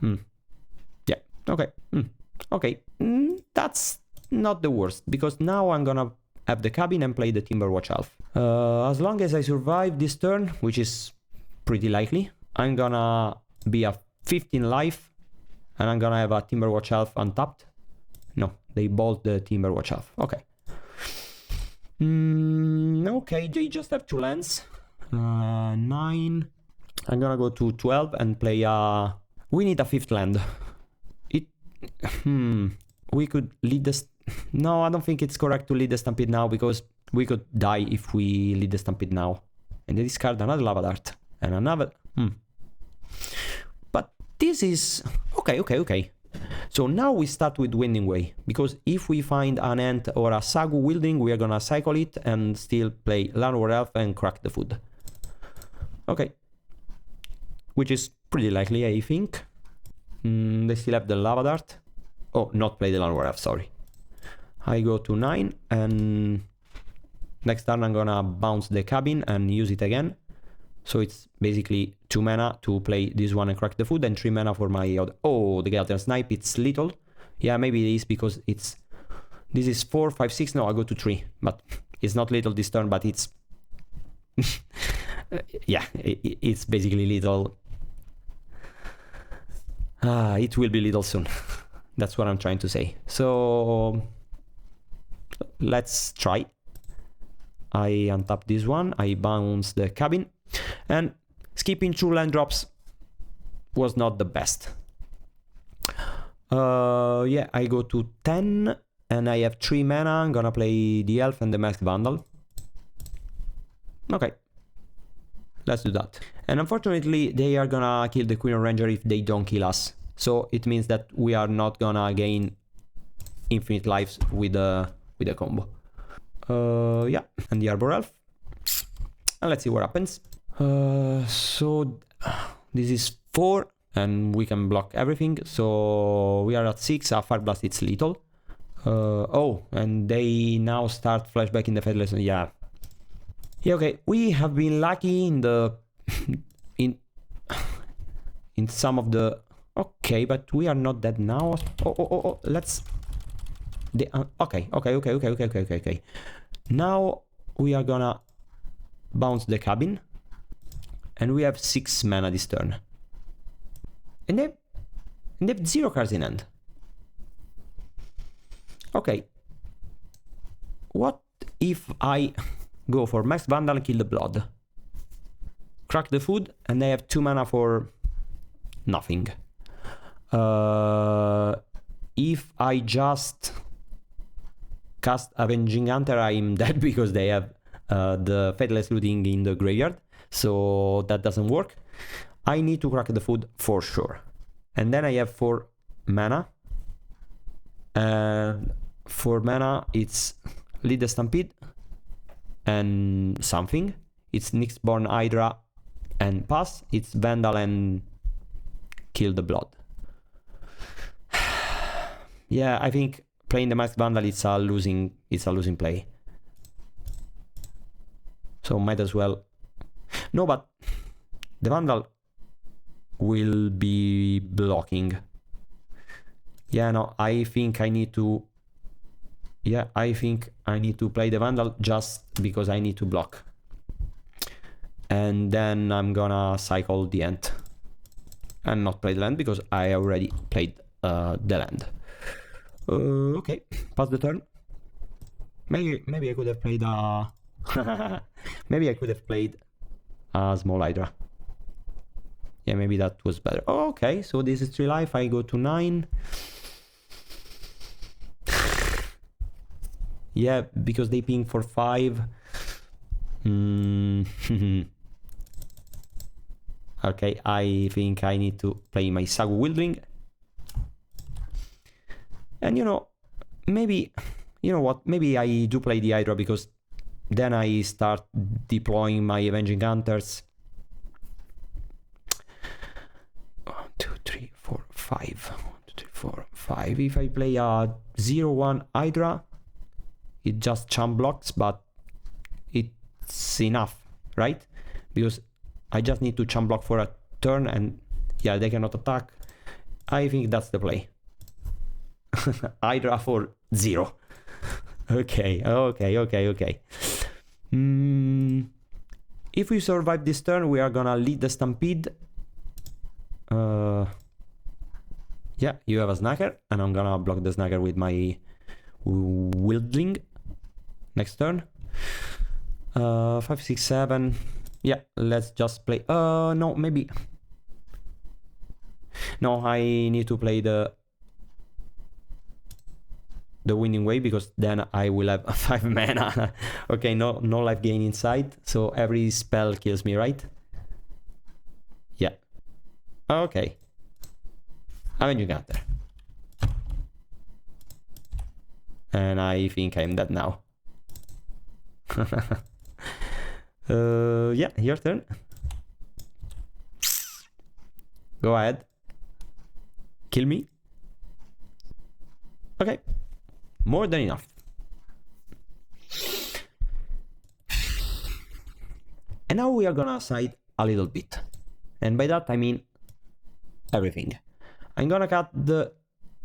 Yeah. Okay. Okay. That's not the worst, because now I'm gonna have the cabin and play the Timberwatch Elf. As long as I survive this turn, which is pretty likely, I'm gonna be a 15 life, and I'm gonna have a Timberwatch Elf untapped. No, they bolt the Timberwatch Elf. Okay. Okay, they just have 2 lands. 9. I'm gonna go to 12 and play a... We need a 5th land. We could lead the... No, I don't think it's correct to lead the Stampede now, because we could die if we lead the Stampede now. And they discard another Lava Dart. And another... But this is... Okay. So now we start with Winding Way, because if we find an Ant or a Sagu Wildling, we are gonna cycle it and still play Llanowar Elf and crack the food. Okay. Which is pretty likely, I think. They still have the Lava Dart. Oh, not play the Llanowar Elf, sorry. I go to 9, and next turn I'm gonna bounce the cabin and use it again. So it's basically 2 mana to play this one and crack the food, and 3 mana for my other. Oh, the Guttersnipe, it's little. Yeah, maybe it is because it's... This is 4, 5, 6. No, I go to 3. But it's not little this turn, but it's... yeah, it's basically little. It will be little soon. That's what I'm trying to say. So... let's try. I untap this one. I bounce the cabin. And skipping 2 land drops was not the best. Yeah, I go to 10 and I have 3 mana. I'm gonna play the Elf and the Masked Vandal. Okay, let's do that. And unfortunately, they are gonna kill the Quirion Ranger if they don't kill us. So it means that we are not gonna gain infinite lives with a combo. Yeah, and the Arbor Elf. And let's see what happens. So this is 4 and we can block everything. So we are at 6. Fire Blast, it's little. Oh, and they now start flashback in the Faithless. Yeah. Yeah, okay. We have been lucky in the in some of the. Okay, but we are not dead now. Oh, let's. Okay. Now we are gonna bounce the cabin, and we have 6 mana this turn, and they have 0 cards in hand. Okay, what if I go for Masked Vandal and kill the Blood, crack the food, and they have 2 mana for nothing? If I just cast Avenging Hunter, I'm dead because they have the Faithless Looting in the graveyard, so that doesn't work. I need to crack the food for sure. And then I have 4 mana. And 4 mana, it's lead the Stampede and something. It's Nyxborn, Hydra and pass. It's Vandal and kill the Blood. Yeah, I think playing the Masked Vandal, it's a losing play. So might as well. No, but the Vandal will be blocking. Yeah, no, I think I need to. Yeah, I think I need to play the Vandal just because I need to block. And then I'm gonna cycle the Ant and not play the land because I already played the land. Okay, pass the turn. Maybe I could have played a. Maybe I could have played a small Hydra. Yeah, maybe that was better. Oh, okay, so this is 3 life. I go to 9. Yeah, because they ping for 5. Okay, I think I need to play my Sagu Wildling. And you know, maybe, you know what, maybe I do play the Hydra because then I start deploying my Avenging Hunters. 1, 2, 3, 4, 5. 1, 2, 3, 4, 5. If I play a 0-1 Hydra, it just chump blocks, but it's enough, right? Because I just need to chump block for a turn and yeah, they cannot attack. I think that's the play. Hydra for 0. Okay. If we survive this turn, we are gonna lead the Stampede. Yeah, you have a Snacker, and I'm gonna block the Snacker with my Wildling next turn. 5, 6, 7. Yeah, let's just play. No, maybe. No, I need to play the Winding Way because then I will have 5 mana. Okay, no life gain inside, so every spell kills me, right? Yeah. Okay. Avenging Hunter. And I think I'm dead now. Yeah, your turn. Go ahead. Kill me. Okay. More than enough. And now we are gonna side a little bit. And by that I mean everything. I'm gonna cut the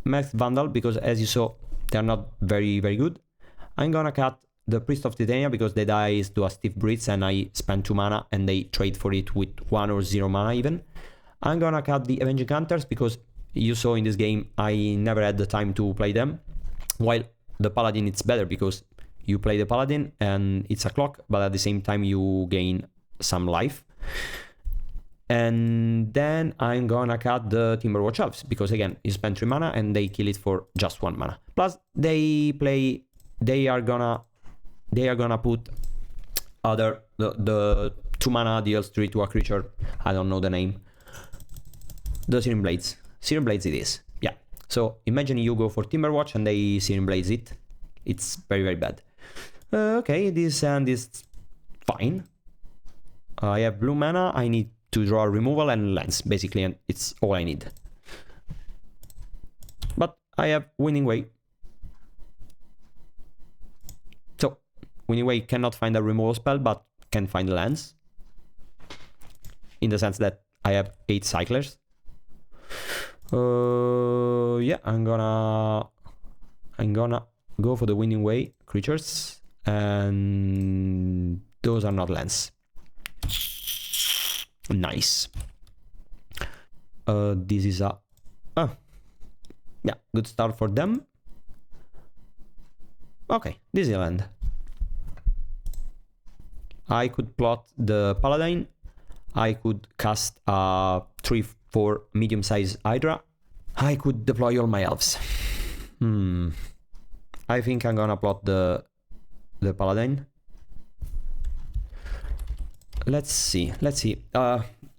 Max Vandal because, as you saw, they're not very good. I'm gonna cut the Priest of Titania because they dies to a Stiff Breeze and I spend 2 mana and they trade for it with 1 or 0 mana even. I'm gonna cut the Avenging Hunters because you saw in this game I never had the time to play them. While the Paladin, it's better because you play the Paladin and it's a clock, but at the same time you gain some life. And then I'm gonna cut the Timberwatch Elves because again you spend 3 mana and they kill it for just 1 mana. Plus they are gonna put the 2 mana deals 3 to a creature. I don't know the name. The Searing Blades. Searing Blades it is. Yeah. So imagine you go for Timberwatch and they Searing Blades it. It's very bad. Okay, this hand is fine. I have blue mana. I need to draw removal and lands basically, and it's all I need. But I have Winning Way. So Winning Way cannot find a removal spell, but can find lands. In the sense that I have 8 cyclers. Yeah, I'm gonna go for the Winning Way creatures, and those are not lands. Nice. This is a yeah, good start for them. Okay, this is a land. I could plot the Paladin. I could cast a 3/4 medium-sized Hydra. I could deploy all my elves. I think I'm gonna plot the Paladin. Let's see.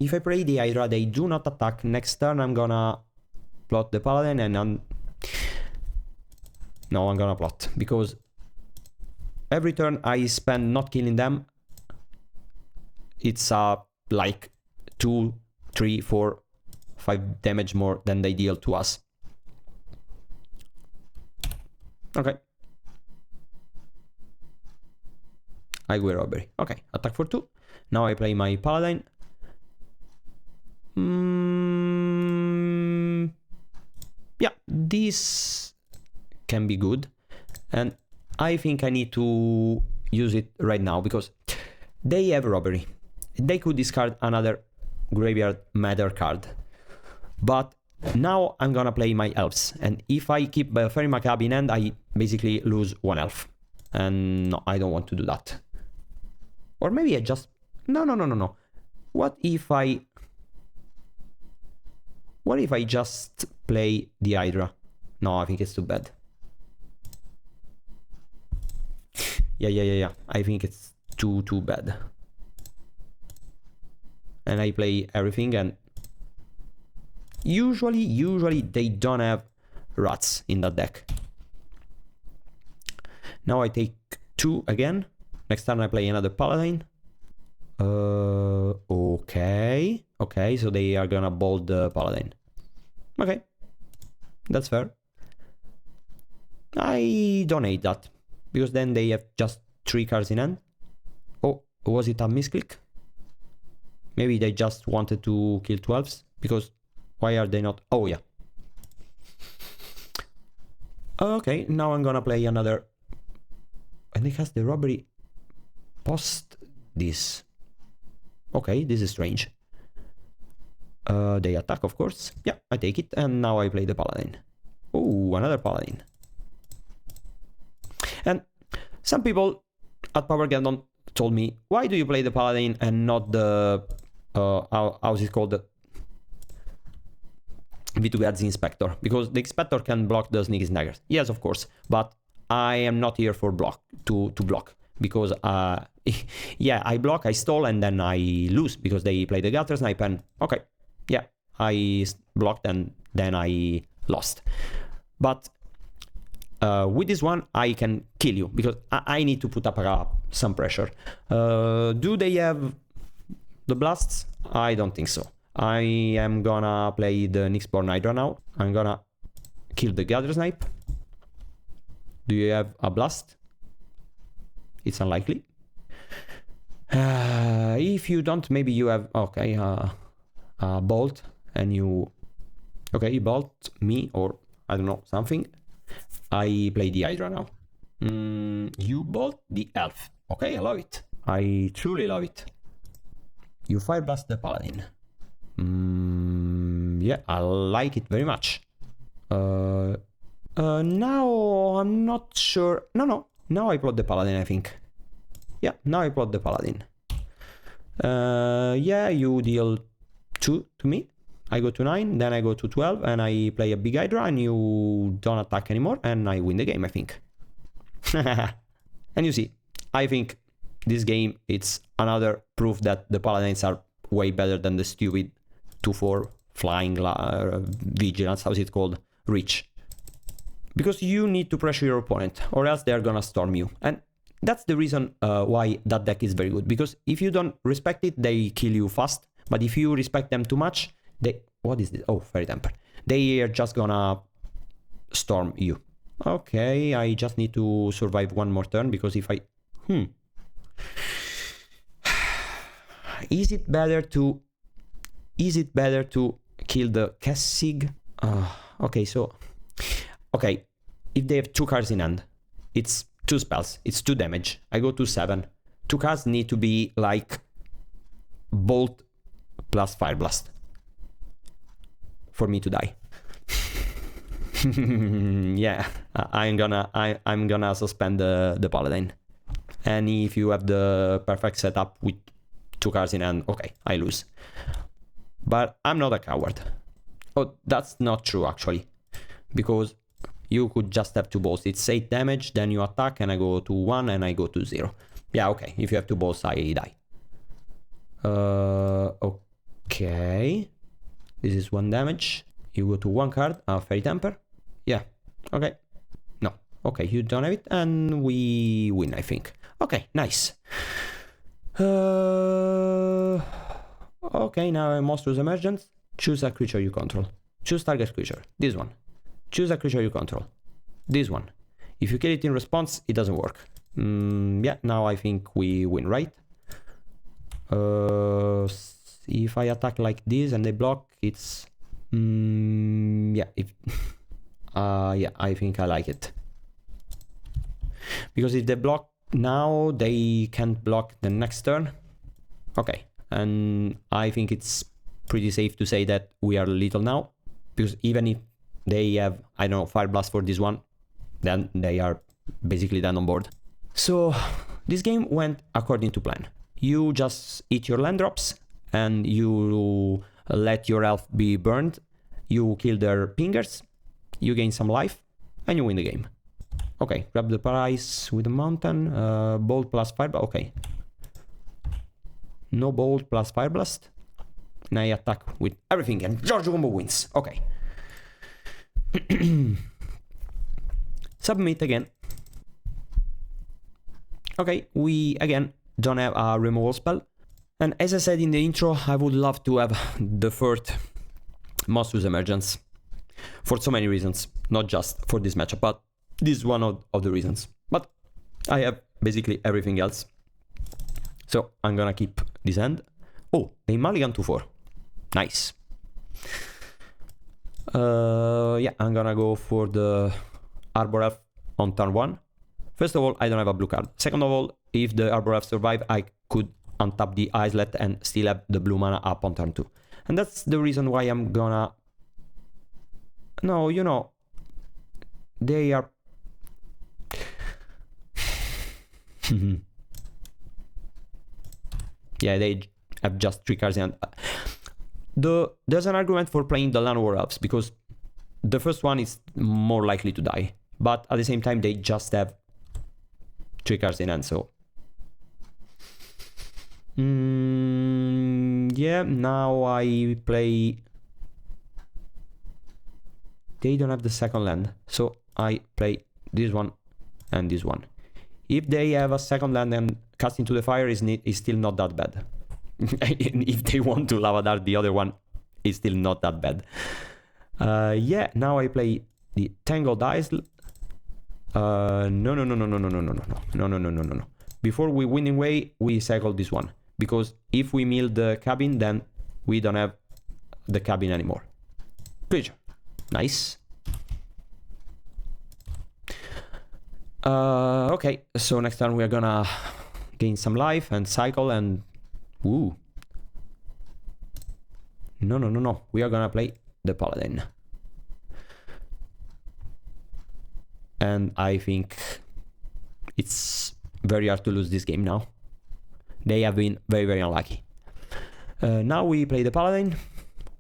If I play the Hydra, they do not attack. Next turn, I'm gonna plot the Paladin, and I'm gonna plot because every turn I spend not killing them. It's like 2, 3, 4, 5 damage more than they deal to us. Okay. I go robbery. Okay, attack for 2. Now I play my Paladin. Yeah, this can be good. And I think I need to use it right now because they have robbery. They could discard another Graveyard Matter card. But now I'm gonna play my elves. And if I keep Fairy Macabre in hand, I basically lose 1 elf. And no, I don't want to do that. Or maybe I just... No. What if I just play the Hydra? No, I think it's too bad. Yeah. I think it's too bad. And I play everything, and usually they don't have rats in that deck. Now I take 2 again. Next time I play another Paladin. Okay, so they are gonna bolt the Paladin. Okay, that's fair. I don't hate that, because then they have just 3 cards in hand. Oh, was it a misclick? Maybe they just wanted to kill 12s, because why are they not? Oh yeah. Okay, now I'm gonna play another, and they cast the robbery post this. Okay, this is strange. They attack, of course. Yeah, I take it, and now I play the Paladin. Oh, another Paladin. And some people at Paupergeddon told me, why do you play the Paladin and not the how's it called, the V2Gad's Inspector? Because the Inspector can block the Sneaky Snaggers. Yes, of course, but I am not here for block to block, because yeah, I block, I stall, and then I lose because they play the Guttersnipe, and okay, yeah, I blocked and then I lost. But with this one, I can kill you because I need to put up some pressure. Do they have the blasts? I don't think so. I am gonna play the Nyxborn Hydra now. I'm gonna kill the Guttersnipe. Do you have a blast? It's unlikely. If you don't, maybe you have, okay, a bolt, and you, okay, you bolt me, or I don't know, something. I play the Hydra now. You bolt the elf. Okay, I love it. I truly love it. You fire blast the paladin. Yeah, I like it very much. Now I'm not sure. No. Now I plot the paladin, I think. Yeah, now I plot the paladin. Yeah, you deal 2 to me. I go to 9, then I go to 12, and I play a big Hydra, and you don't attack anymore, and I win the game, I think. And you see, I think this game, it's another proof that the paladins are way better than the stupid 2-4 flying vigilance, how's it called, reach. Because you need to pressure your opponent, or else they're gonna storm you. And that's the reason why that deck is very good, because if you don't respect it, they kill you fast, but if you respect them too much, they, what is this? Oh, Fairy Temper. They are just gonna storm you. Okay, I just need to survive one more turn, because if I... Is it better to kill the Kessig? Okay, so... Okay, if they have 2 cards in hand, it's 2 spells, it's 2 damage. I go to 7. 2 cards need to be like Bolt plus Fire Blast for me to die. Yeah, I'm gonna suspend the paladin. And if you have the perfect setup with 2 cards in hand, okay, I lose. But I'm not a coward. Oh, that's not true actually, because you could just have 2 balls. It's 8 damage, then you attack, and I go to 1, and I go to 0. Yeah, okay, if you have 2 balls, I die. Okay. This is 1 damage. You go to 1 card, Fairy Temper. Yeah, okay. No, okay, you don't have it, and we win, I think. Okay, nice. Okay, now Monstrous Emergence. Choose a creature you control. Choose target creature. This one. Choose a creature you control. This one. If you kill it in response, it doesn't work. Yeah, now I think we win, right? If I attack like this and they block, it's... yeah, if... yeah, I think I like it. Because if they block now, they can't block the next turn. Okay, and I think it's pretty safe to say that we are little now. Because even if they have, I don't know, Fire Blast for this one, then they are basically done on board. So this game went according to plan. You just eat your land drops, and you let your elf be burned. You kill their pingers, you gain some life, and you win the game. Okay, grab the prize with the mountain. Bolt plus Fire Blast, okay. No Bolt plus Fire Blast. And I attack with everything, and GiorgioCombo wins. Okay. Submit again. Okay, we again don't have a removal spell. And as I said in the intro, I would love to have the third Monstrous Emergence. For so many reasons. Not just for this matchup, but this is one of the reasons. But I have basically everything else. So I'm gonna keep this hand. Oh, a mulligan to 4. Nice. Yeah, I'm gonna go for the Arbor Elf on turn 1. First of all, I don't have a blue card. Second of all, if the Arbor Elf survive, I could untap the Islet and still have the blue mana up on turn 2. And that's the reason why I'm gonna... No, you know, they are... Yeah, they have just 3 cards in. There's an argument for playing the Land War Elves, because the first one is more likely to die, but at the same time they just have 3 cards in hand, so... yeah, now I play... They don't have the second land, so I play this one, and this one. If they have a second land and cast into the fire, is still not that bad. If they want to lava dart the other one, it's still not that bad. Yeah, now I play the Tangled Isle. No. Before we winning way, we cycle this one. Because if we mill the cabin, then we don't have the cabin anymore. Creature. Nice. Okay, so next turn we are gonna gain some life and cycle and... Ooh. No. We are gonna play the Paladin. And I think it's very hard to lose this game now. They have been very, very unlucky. Now we play the Paladin.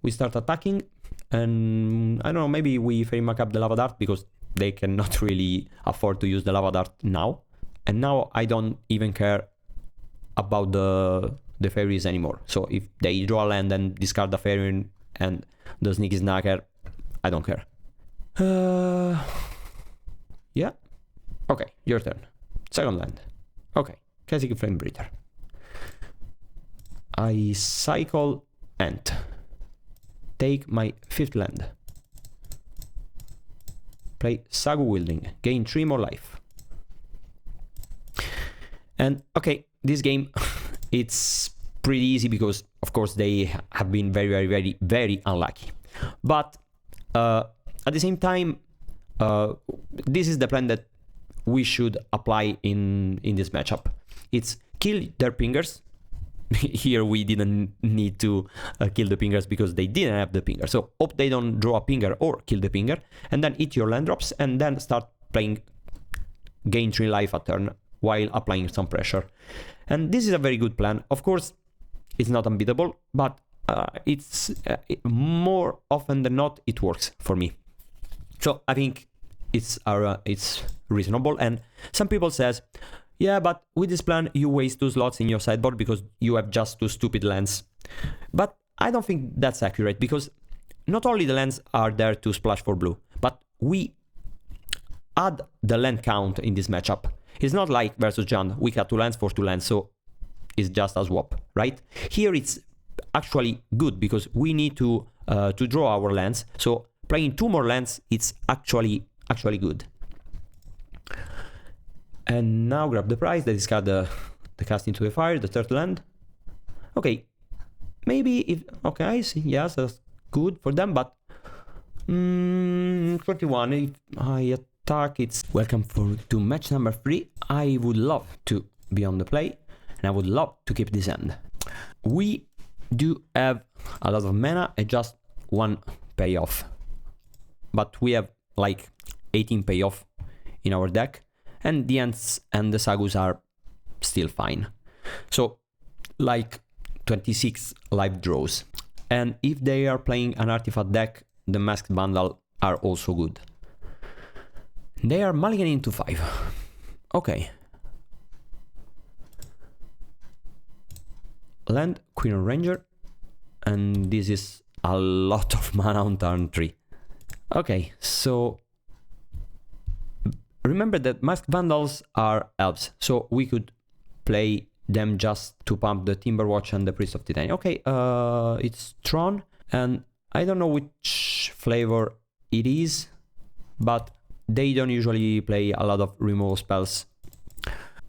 We start attacking. And I don't know, maybe we frame up the Lava Dart because they cannot really afford to use the Lava Dart now. And now I don't even care about the fairies anymore. So if they draw a land and discard the fairy and the Sneaky Snacker, I don't care. Yeah. Okay, your turn. Second land. Okay, Classic Flame Breather. I cycle Ant. Take my 5th land. Play Sagu Wildling. Gain 3 more life. And okay, this game, it's pretty easy because, of course, they have been very, very, very, very unlucky. But at the same time, this is the plan that we should apply in this matchup. It's kill their pingers. Here we didn't need to kill the pingers because they didn't have the pinger. So hope they don't draw a pinger or kill the pinger, and then eat your land drops, and then start playing gain 3 life a turn while applying some pressure. And this is a very good plan. Of course, it's not unbeatable, but it's more often than not it works for me. So I think it's reasonable. And some people says, yeah, but with this plan you waste 2 slots in your sideboard because you have just 2 stupid lands. But I don't think that's accurate, because not only the lands are there to splash for blue, but we add the land count in this matchup. It's not like versus Jund, we got 2 lands for 2 lands, so it's just a swap, right? Here it's actually good because we need to draw our lands, so playing 2 more lands, it's actually good. And now grab the prize, that is got the cast into the fire, the 3rd land. Okay, maybe if... Okay, I see, yes, that's good for them, but... 21, if I attack, it's... Welcome to match number 3. I would love to be on the play, and I would love to keep this end. We do have a lot of mana and just 1 payoff. But we have like 18 payoff in our deck. And the Ants and the Sagus are still fine. So, like 26 live draws. And if they are playing an artifact deck, the Masked Bundle are also good. They are mulliganing to 5. Okay. Land Quirion Ranger. And this is a lot of mana on turn 3. Okay, so... Remember that Masked Bundles are elves, so we could play them just to pump the Timberwatch and the Priest of Titania. Okay, it's Tron, and I don't know which flavor it is, but they don't usually play a lot of removal spells.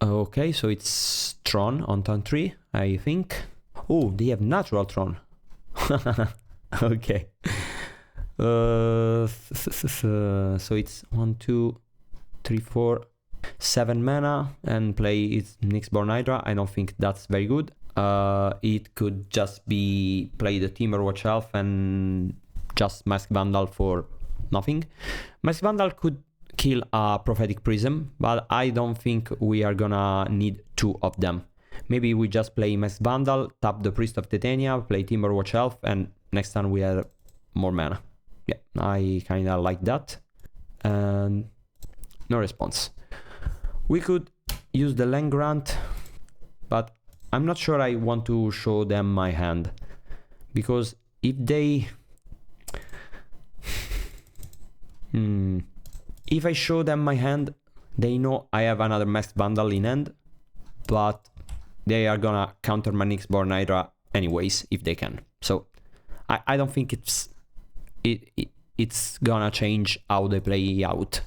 Okay, so it's Tron on turn 3, I think. Oh, they have natural Tron. Okay. So it's 1, 2... 3, 4, 7 mana and play its Nyxborn Hydra. I don't think that's very good. It could just be play the Timberwatch Elf and just Masked Bundle for nothing. Masked Bundle could kill a Prophetic Prism, but I don't think we are gonna need 2 of them. Maybe we just play Masked Bundle, tap the Priest of Titania, play Timberwatch Elf, and next time we have more mana. Yeah, I kinda like that. And... no response. We could use the land grant, but I'm not sure I want to show them my hand, because if they If I show them my hand, they know I have another Masked Bundle in hand, but they are gonna counter my Nyxborn Hydra anyways if they can. So I don't think it's gonna change how they play out.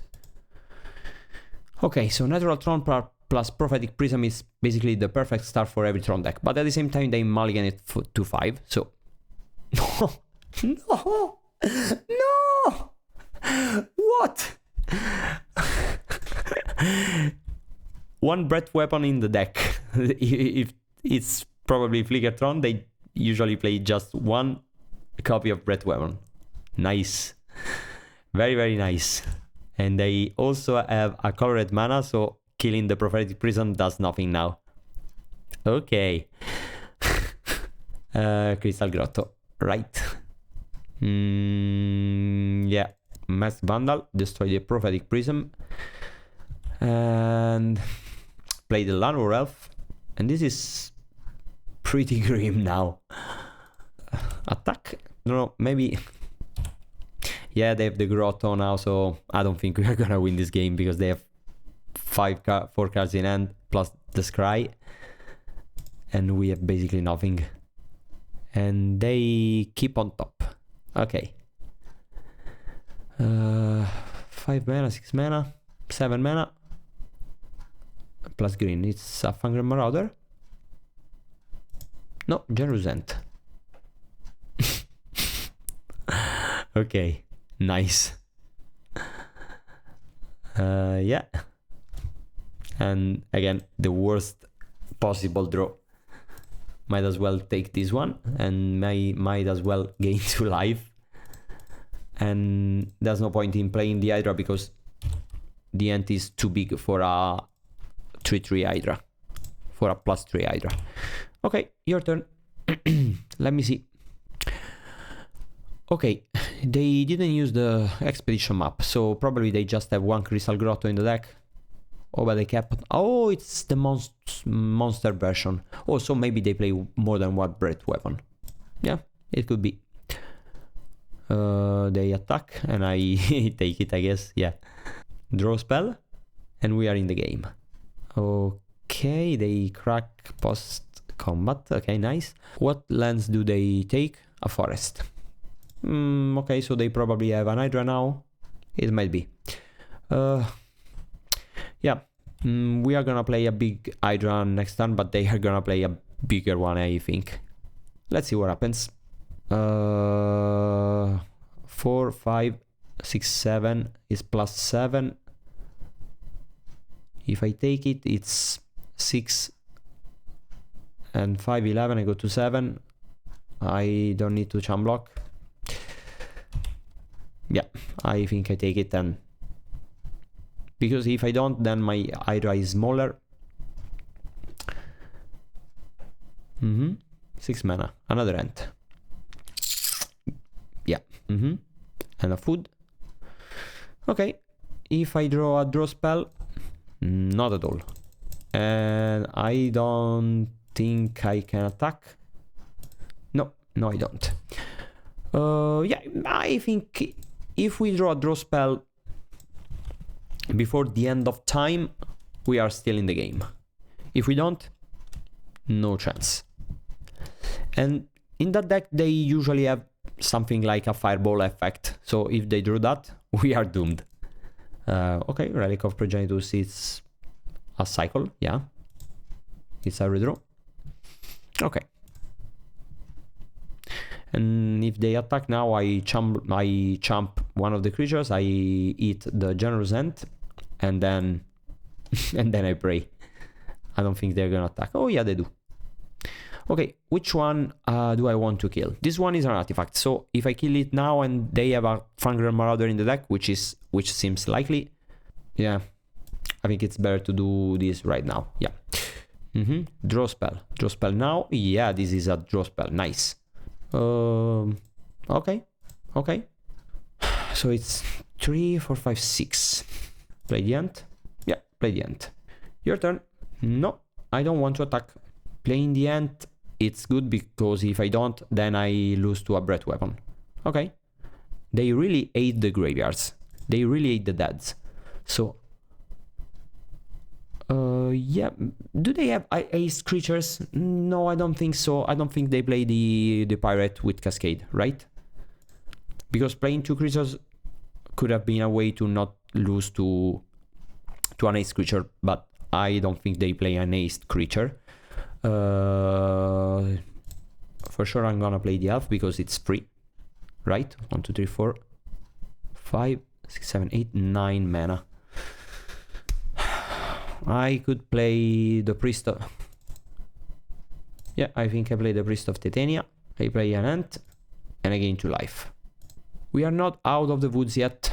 Okay, so Natural Tron plus Prophetic Prism is basically the perfect start for every Tron deck, but at the same time they mulligan it to 5, so... No! No! No! What? One breath weapon in the deck. If it's probably Flickertron, they usually play just one copy of breath weapon. Nice. Very, very nice. And they also have a colored mana, so killing the Prophetic Prism does nothing now. Okay. Crystal Grotto. Right. Yeah. Masked Bundle. Destroy the Prophetic Prism. And play the Llanowar Elf. And this is pretty grim now. Attack? No, maybe... Yeah, they have the Grotto now, so I don't think we are gonna win this game because they have 4 cards in hand plus the Scry. And we have basically nothing. And they keep on top. Okay. 5 mana, 6 mana, 7 mana. Plus green. It's a Fangren Marauder. No, Generous Ant. Okay. Nice. Yeah. And again, the worst possible draw. Might as well take this one and might as well gain 2 life. And there's no point in playing the Hydra because the ant is too big for a 3/3 Hydra. For a +3 Hydra. Okay, your turn. Let me see. Okay, they didn't use the expedition map, so probably they just have 1 Crystal Grotto in the deck. Oh, but they kept... Oh, it's the monster version. Oh, so maybe they play more than 1 breath weapon. Yeah, it could be. They attack, and I take it, I guess. Yeah. Draw spell, and we are in the game. Okay, they crack post-combat. Okay, nice. What lands do they take? A forest. Okay, so they probably have an Hydra now. It might be. Yeah, we are gonna play a big Hydra next turn, but they are gonna play a bigger one, I think. Let's see what happens. 4, 5, 6, 7 is +7. If I take it, it's 6 and 5, 11. I go to 7. I don't need to charm block. Yeah, I think I take it then. Because if I don't, then my Hydra is smaller. 6 mana. Another ant. Yeah. And a food. Okay. If I draw a draw spell, not at all. And I don't think I can attack. No, I don't. Yeah, I think if we draw a draw spell before the end of time, we are still in the game. If we don't, no chance. And in that deck, they usually have something like a fireball effect. So if they drew that, we are doomed. Okay, Relic of Progenitus is a cycle, yeah. It's a redraw. Okay. And if they attack now, I chump one of the creatures, I eat the Generous Ant, and then I pray. I don't think they're gonna attack. Oh yeah, they do. Okay, which one do I want to kill? This one is an artifact, so if I kill it now and they have a Fangren Marauder in the deck, which seems likely, yeah, I think it's better to do this right now. Yeah. Draw spell now. Yeah, this is a draw spell. Nice. Okay. So it's 3, 4, 5, 6. Play the ant. Yeah, play the ant. Your turn. No, I don't want to attack. Playing the ant, it's good because if I don't, then I lose to a breath weapon. Okay. They really hate the graveyards. They really hate the deads. So yeah, do they have ace creatures? No, I don't think so. I don't think they play the pirate with Cascade, right? Because playing 2 creatures could have been a way to not lose to an ace creature, but I don't think they play an ace creature. For sure I'm gonna play the elf because it's free, right? 1, 2, 3, 4, 5, 6, 7, 8, 9 mana. I could play the priest of... Yeah, I think I play the priest of Titania. I play an ant and I gain 2 life. We are not out of the woods yet,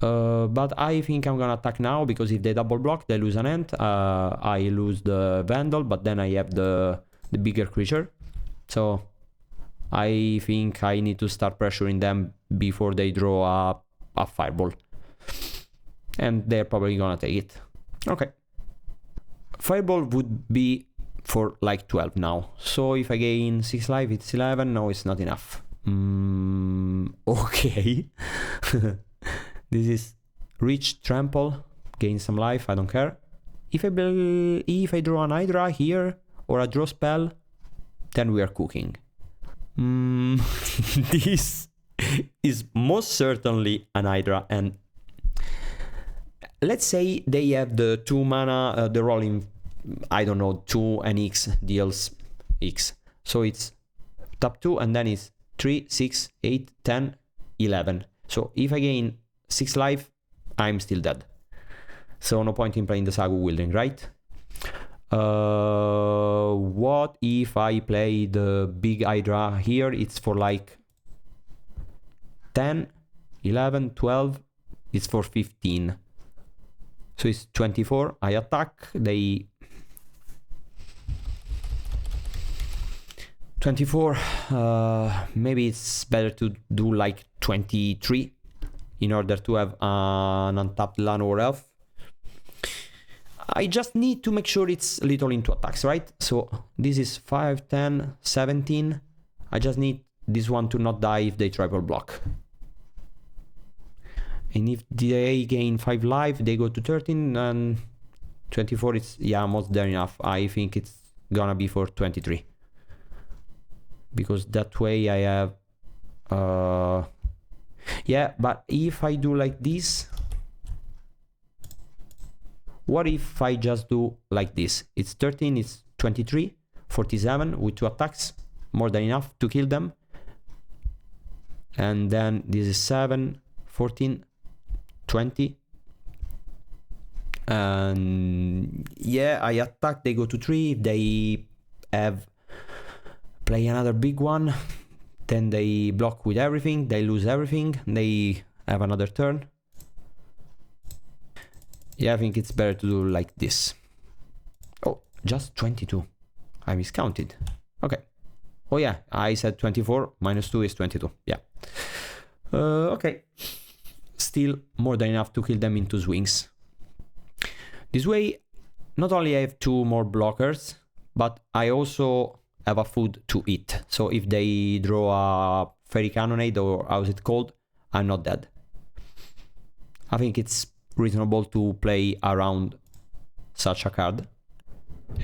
but I think I'm gonna attack now because if they double block, they lose an ant. I lose the vandal, but then I have the bigger creature. So I think I need to start pressuring them before they draw a fireball. And they're probably gonna take it. Okay. Fireball would be for like 12 now. So if I gain 6 life, it's 11. No, it's not enough. Okay. This is reach, trample, gain some life. I don't care. If I draw an Hydra here or a draw spell, then we are cooking. This is most certainly an Hydra, and let's say they have the 2 mana, the rolling, I don't know, 2 and X deals X. So it's tap 2 and then it's 3, 6, 8, 10, 11. So if I gain 6 life, I'm still dead. So no point in playing the Sagu Wildling, right? What if I play the big Hydra here? It's for like 10, 11, 12. It's for 15. So it's 24. I attack. They 24. Maybe it's better to do like 23 in order to have an untapped land or elf. I just need to make sure it's little into attacks, right? So this is 5, 10, 17. I just need this one to not die if they triple block. And if they gain 5 life, they go to 13, and 24 is, yeah, almost there enough. I think it's gonna be for 23. Because that way I have... yeah, but if I do like this... What if I just do like this? It's 13, it's 23, 47 with 2 attacks. More than enough to kill them. And then this is 7, 14... 20, and yeah, I attack, they go to 3. If they have play another big one, then they block with everything, they lose everything, they have another turn. Yeah, I think it's better to do like this. Oh, just 22. I miscounted. Okay. Oh yeah, I said 24 minus 2 is 22. Yeah. Okay. Still more than enough to kill them in 2 swings. This way, not only I have 2 more blockers, but I also have a food to eat. So if they draw a Fairy Cannonade, or how's it called, I'm not dead. I think it's reasonable to play around such a card.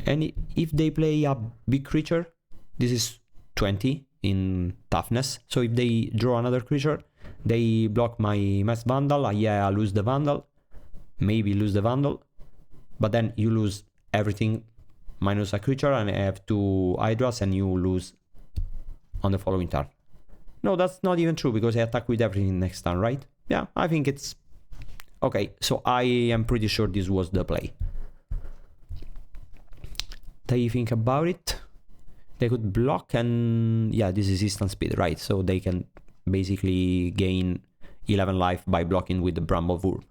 And if they play a big creature, this is 20 in toughness. So if they draw another creature, they block my Mass Vandal. Yeah, I lose the Vandal. Maybe lose the Vandal. But then you lose everything minus a creature, and I have 2 Hydras, and you lose on the following turn. No, that's not even true, because I attack with everything next turn, right? Yeah, I think it's... Okay, so I am pretty sure this was the play. They think about it. They could block, and... Yeah, this is instant speed, right? So they can basically gain 11 life by blocking with the Bramble Wurm.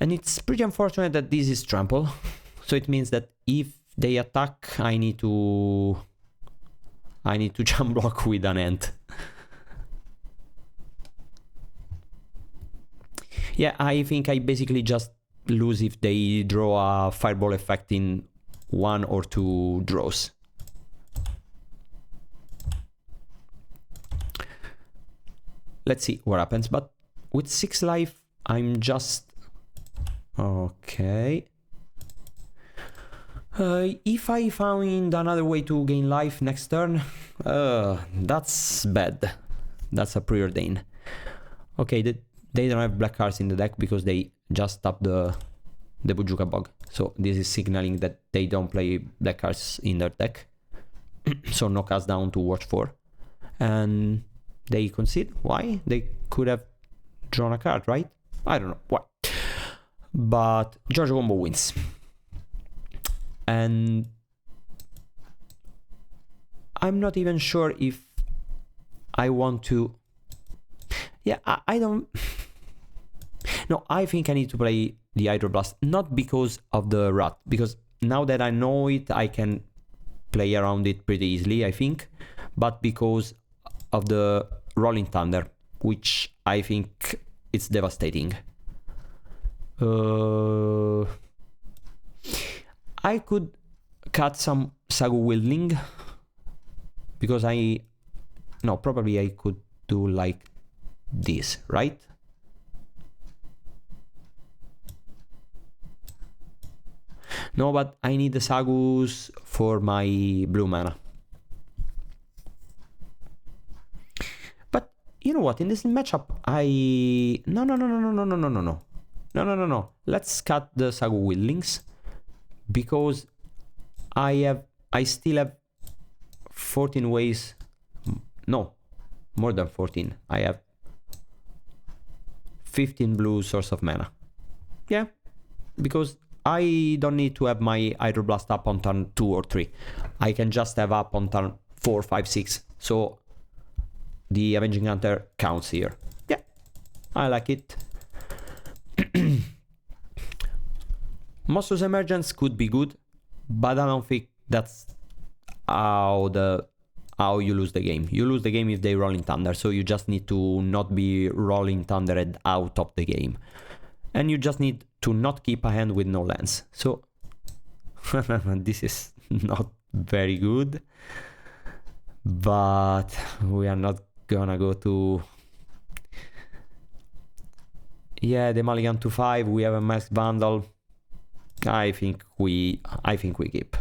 And it's pretty unfortunate that this is trample. So it means that if they attack, I need to jump block with an ant. Yeah, I think I basically just lose if they draw a fireball effect in 1 or 2 draws. let's see what happens. But with 6 life, I'm just... Okay. If I find another way to gain life next turn, that's bad. That's a preordain. Okay, they don't have black cards in the deck because they just tapped the Bojuka Bog. So this is signaling that they don't play black cards in their deck. So no cast down to watch for. And they concede. Why? They could have drawn a card, right? I don't know why. But GiorgioCombo wins. And I'm not even sure if I want to... Yeah, I don't... No, I think I need to play the Hydroblast, not because of the Rat, because now that I know it, I can play around it pretty easily, I think, but because of the Rolling Thunder, which I think it's devastating. I could cut some Sagu Wildling, because no, probably I could do like this, right? No, but I need the Sagus for my blue mana. But you know what? In this matchup, No. Let's cut the Sagu Wildlings, because I still have 14 ways. No, more than 14. I have 15 blue source of mana. Yeah, because I don't need to have my Hydroblast up on turn 2 or 3. I can just have up on turn 4, 5, 6. So the Avenging Hunter counts here. Yeah, I like it. Monstrous Emergence could be good, but I don't think that's how you lose the game. You lose the game if they Rolling Thunder, so you just need to not be Rolling Thundered out of the game. And you just need to not keep a hand with no lands. So this is not very good. But we are not gonna go to... Yeah, the Mulligan to 5. We have a Masked Vandal. I think we keep.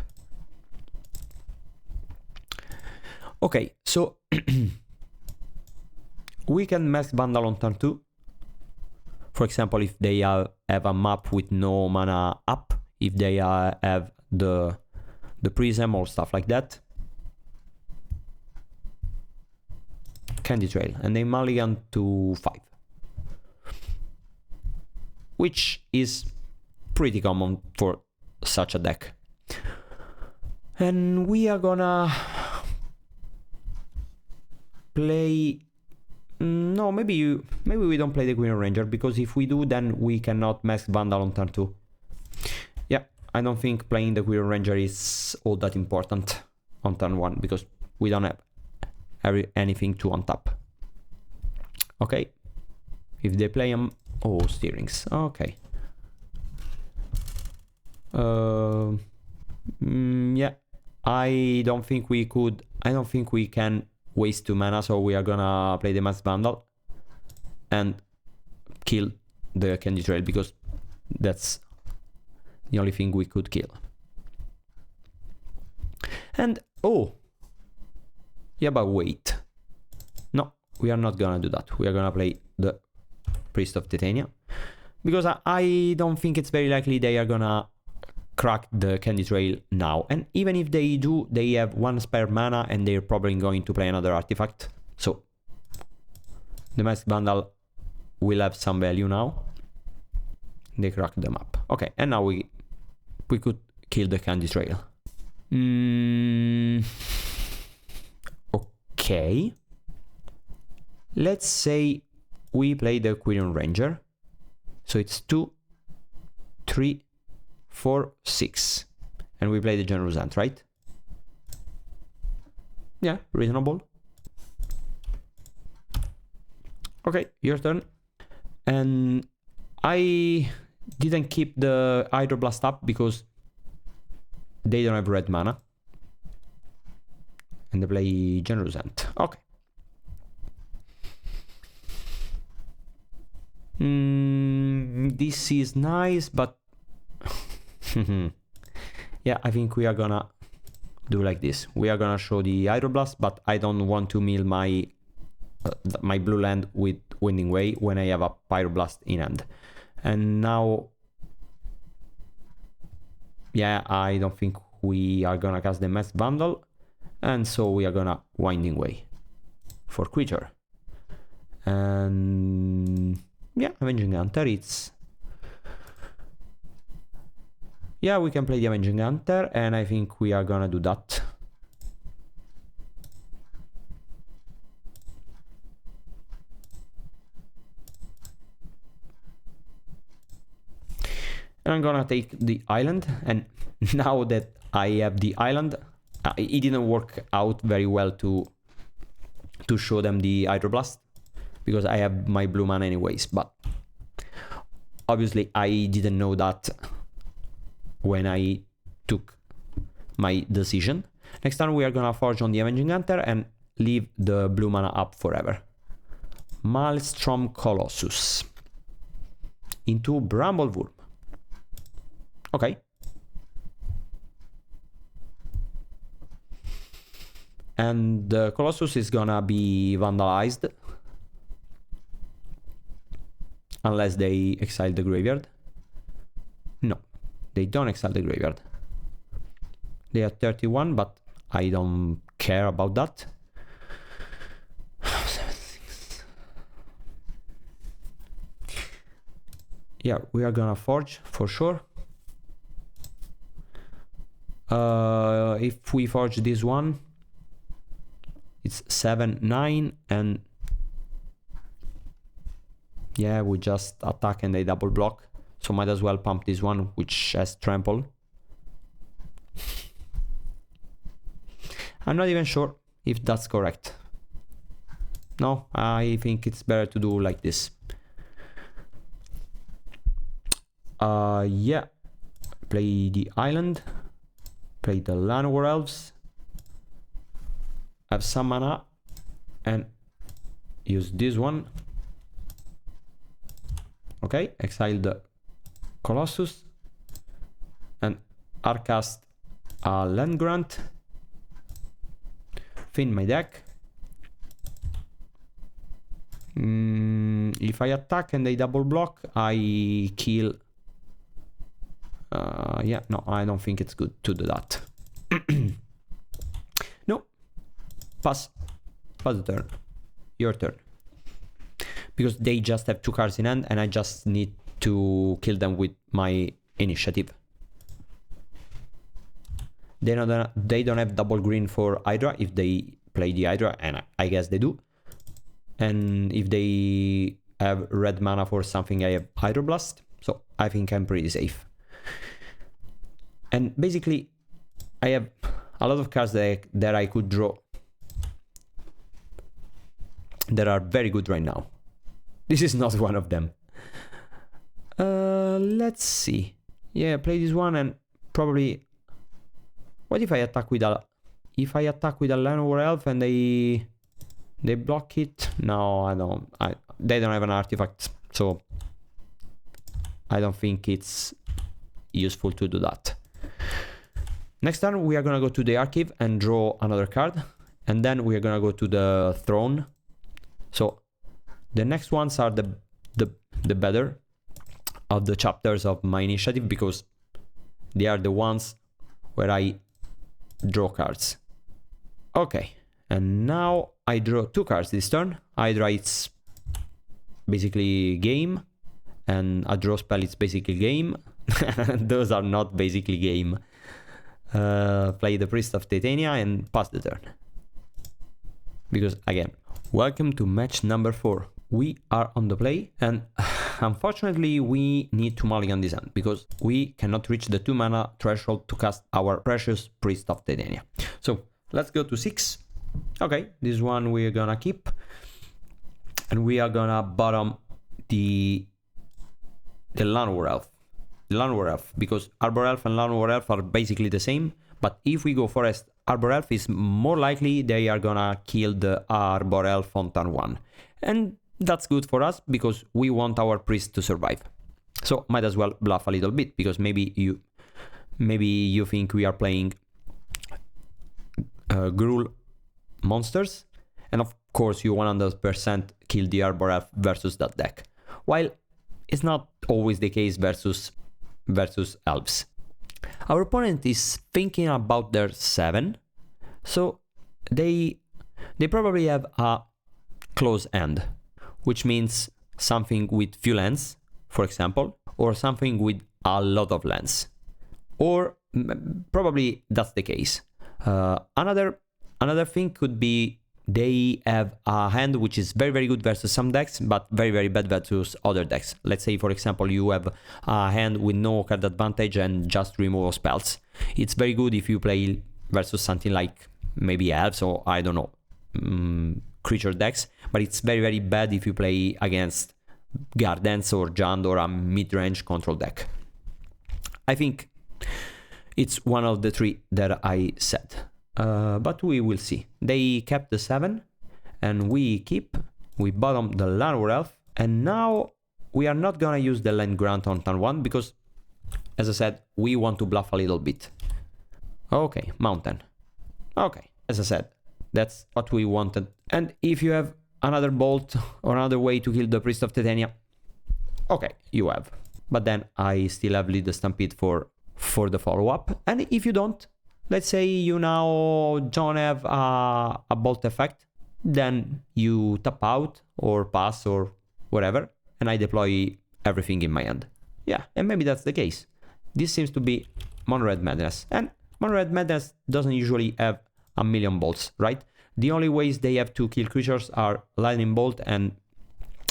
Okay, so we can Masked Vandal on turn 2. For example, if they have a map with no mana up, if they have the Prism or stuff like that. Candy Trail, and they Mulligan to 5. Which is pretty common for such a deck. And we are gonna play... No, maybe we don't play the Quirion Ranger, because if we do, then we cannot Masked Vandal on turn 2. Yeah, I don't think playing the Quirion Ranger is all that important on turn 1, because we don't have anything to untap. Okay, if they play them... Oh, Steerings, okay. Yeah, I don't think we can waste 2 mana, so we are gonna play the Masked Vandal and kill the Candy Trail, because that's the only thing we could kill. And oh yeah, but wait, no, we are not gonna do that. We are gonna play the Priest of Titania, because I don't think it's very likely they are gonna crack the Candy Trail now. And even if they do, they have 1 spare mana and they're probably going to play another artifact. So the Masked Vandal will have some value now. They cracked them up. Okay, and now we could kill the Candy Trail. Okay. Let's say we play the Quirion Ranger. So it's 2, 3, 4, 6. And we play the Generous Ant, right? Yeah, reasonable. Okay, your turn. And I didn't keep the Hydroblast up because they don't have red mana. And they play Generous Ant. Okay. This is nice, but yeah, I think we are gonna do like this. We are gonna show the Hydroblast, but I don't want to mill my my blue land with Winding Way when I have a Pyroblast in hand. And now, yeah, I don't think we are gonna cast the Mass Bundle, and so we are gonna Winding Way for creature. And yeah, Avenging Hunter, it's... yeah, we can play the Avenging Hunter, and I think we are gonna do that. And I'm gonna take the island, and now that I have the island, it didn't work out very well to show them the Hydroblast, because I have my blue mana anyways, but obviously I didn't know that when I took my decision. Next turn we are gonna forge on the Avenging Hunter and leave the blue mana up forever. Maelstrom Colossus into Bramblewurm. Okay. And the Colossus is gonna be vandalized unless they exile the graveyard. No, they don't exile the graveyard. They are 31, but I don't care about that. 7/6. Yeah, we are gonna forge for sure. If we forge this one, it's 7/9, and yeah, we just attack and they double block, so might as well pump this one, which has trample. I'm not even sure if that's correct. No, I think it's better to do like this. Yeah, play the island, play the Llanowar Elves, have some mana, and use this one. Okay, exile the Colossus, and Arcast a land grant. Fin my deck. If I attack and they double block, I kill. Yeah, no, I don't think it's good to do that. No, pass the turn. Your turn. Because they just have 2 cards in hand and I just need to kill them with my initiative. They don't have double green for Hydra if they play the Hydra, and I guess they do. And if they have red mana for something, I have Hydroblast, so I think I'm pretty safe. And basically, I have a lot of cards that I could draw that are very good right now. This is not one of them. Let's see. Yeah, play this one and probably... what if I attack with a... if I attack with a Llanowar Elf and they block it? No, I don't. They don't have an artifact, so I don't think it's useful to do that. Next turn we are gonna go to the archive and draw another card, and then we are gonna go to the throne. So the next ones are the better of the chapters of my initiative, because they are the ones where I draw cards. Okay, and now I draw 2 cards this turn. Hydra, it's basically game, and a draw spell is basically game. Those are not basically game. Play the Priest of Titania and pass the turn. Because again, welcome to match number 4. We are on the play, and unfortunately we need to mulligan this hand because we cannot reach the 2 mana threshold to cast our precious Priest of Titania. So let's go to 6. Okay, this one we're gonna keep, and we are gonna bottom the Llanowar Elf. Llanowar Elf, because Arbor Elf and Llanowar Elf are basically the same, but if we go Forest Arbor Elf, is more likely they are gonna kill the Arbor Elf on turn 1. And that's good for us because we want our priest to survive. So might as well bluff a little bit, because maybe you think we are playing Gruul monsters, and of course you 100% kill the Arbor Elf versus that deck, while it's not always the case versus elves. Our opponent is thinking about their 7, so they probably have a close end, which means something with few lands, for example, or something with a lot of lands, or probably that's the case. Another thing could be they have a hand which is very, very good versus some decks, but very, very bad versus other decks. Let's say, for example, you have a hand with no card advantage and just removal spells. It's very good if you play versus something like maybe elves or, I don't know, creature decks, but it's very, very bad if you play against Gardens or Jund or a mid-range control deck. I think it's one of the 3 that I said. But we will see. They kept the 7, and we bottom the Llanowar Elf, and now we are not gonna use the land grant on turn 1 because, as I said, we want to bluff a little bit. Okay, mountain. Okay, as I said, that's what we wanted. And if you have another bolt or another way to kill the Priest of Titania, okay, you have. But then I still have lead the Stampede for the follow-up, and if you don't, let's say you now don't have a bolt effect, then you tap out or pass or whatever, and I deploy everything in my hand. Yeah, and maybe that's the case. This seems to be Mono Red Madness, and Mono Red Madness doesn't usually have a million bolts, right? The only ways they have to kill creatures are Lightning Bolt and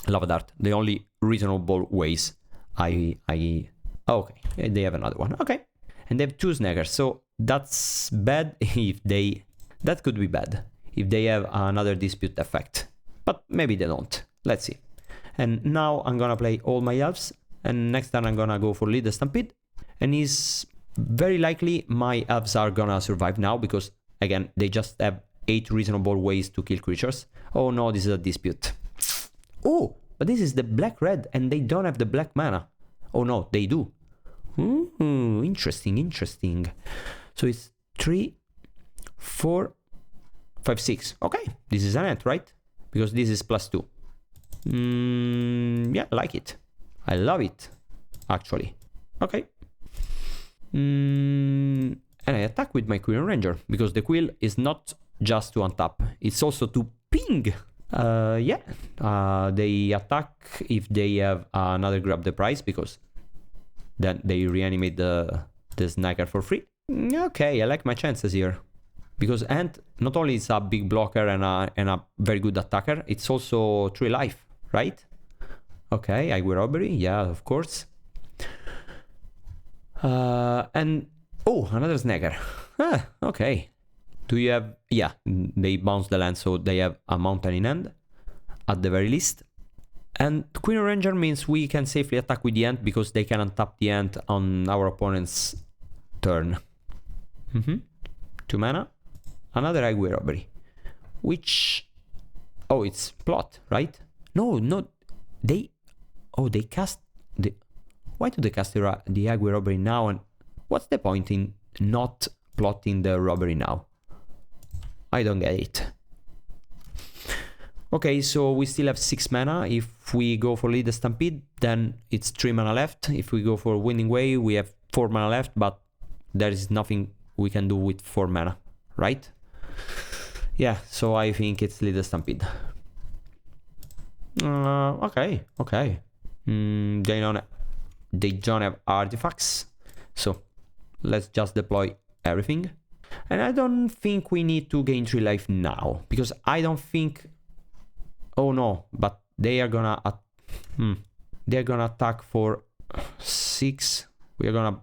Lava Dart. The only reasonable ways. Okay, they have another one. Okay, and they have 2 Snaggers, so that's bad that could be bad if they have another dispute effect, but maybe they don't. Let's see. And now I'm gonna play all my elves, and next time I'm gonna go for lead the Stampede, and it's very likely my elves are gonna survive now because again they just have 8 reasonable ways to kill creatures. Oh no, this is a dispute. Oh, but this is the black-red and they don't have the black mana. Oh no, they do. Interesting. So it's 3, 4, 5, 6. Okay, this is an ant, right? Because this is +2. Yeah, I like it. I love it, actually. Okay. And I attack with my Quirion Ranger, because the quill is not just to untap, it's also to ping. They attack if they have another grab the prize, because then they reanimate the Snagger for free. Okay, I like my chances here. Because Ant not only is a big blocker and a very good attacker, it's also 3 life, right? Okay, Aggro Robbery, yeah, of course. And oh, another Snagger. Okay. Do you have... Yeah, they bounce the land, so they have a mountain in hand, at the very least. And Quirion Ranger means we can safely attack with the Ant, because they can untap the Ant on our opponent's turn. 2 mana. Another Aggro Robbery. Which... Oh, it's plot, right? No, they... Oh, they cast... Why do they cast the Aggro Robbery now? And what's the point in not plotting the robbery now? I don't get it. Okay, so we still have 6 mana. If we go for lead the Stampede, then it's 3 mana left. If we go for Winning Way, we have 4 mana left, but there is nothing we can do with 4 mana, right? Yeah, so I think it's lead the Stampede. Okay. They don't have artifacts, so let's just deploy everything. And I don't think we need to gain 3 life now, because I don't think... Oh no, but they are gonna... They're gonna attack for 6. We are gonna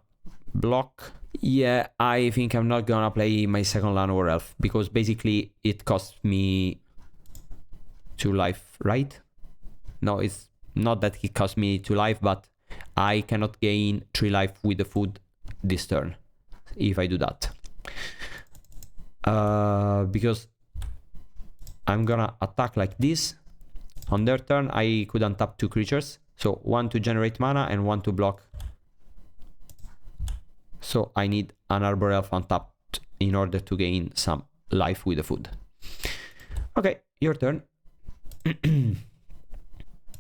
block. Yeah, I think I'm not gonna play my second Llanowar Elf, because basically it costs me 2 life, right? No, it's not that it costs me 2 life, but I cannot gain 3 life with the food this turn if I do that. Because I'm gonna attack like this. On their turn, I could untap 2 creatures. So 1 to generate mana and 1 to block. So I need an Arbor Elf untapped in order to gain some life with the food. Okay, your turn.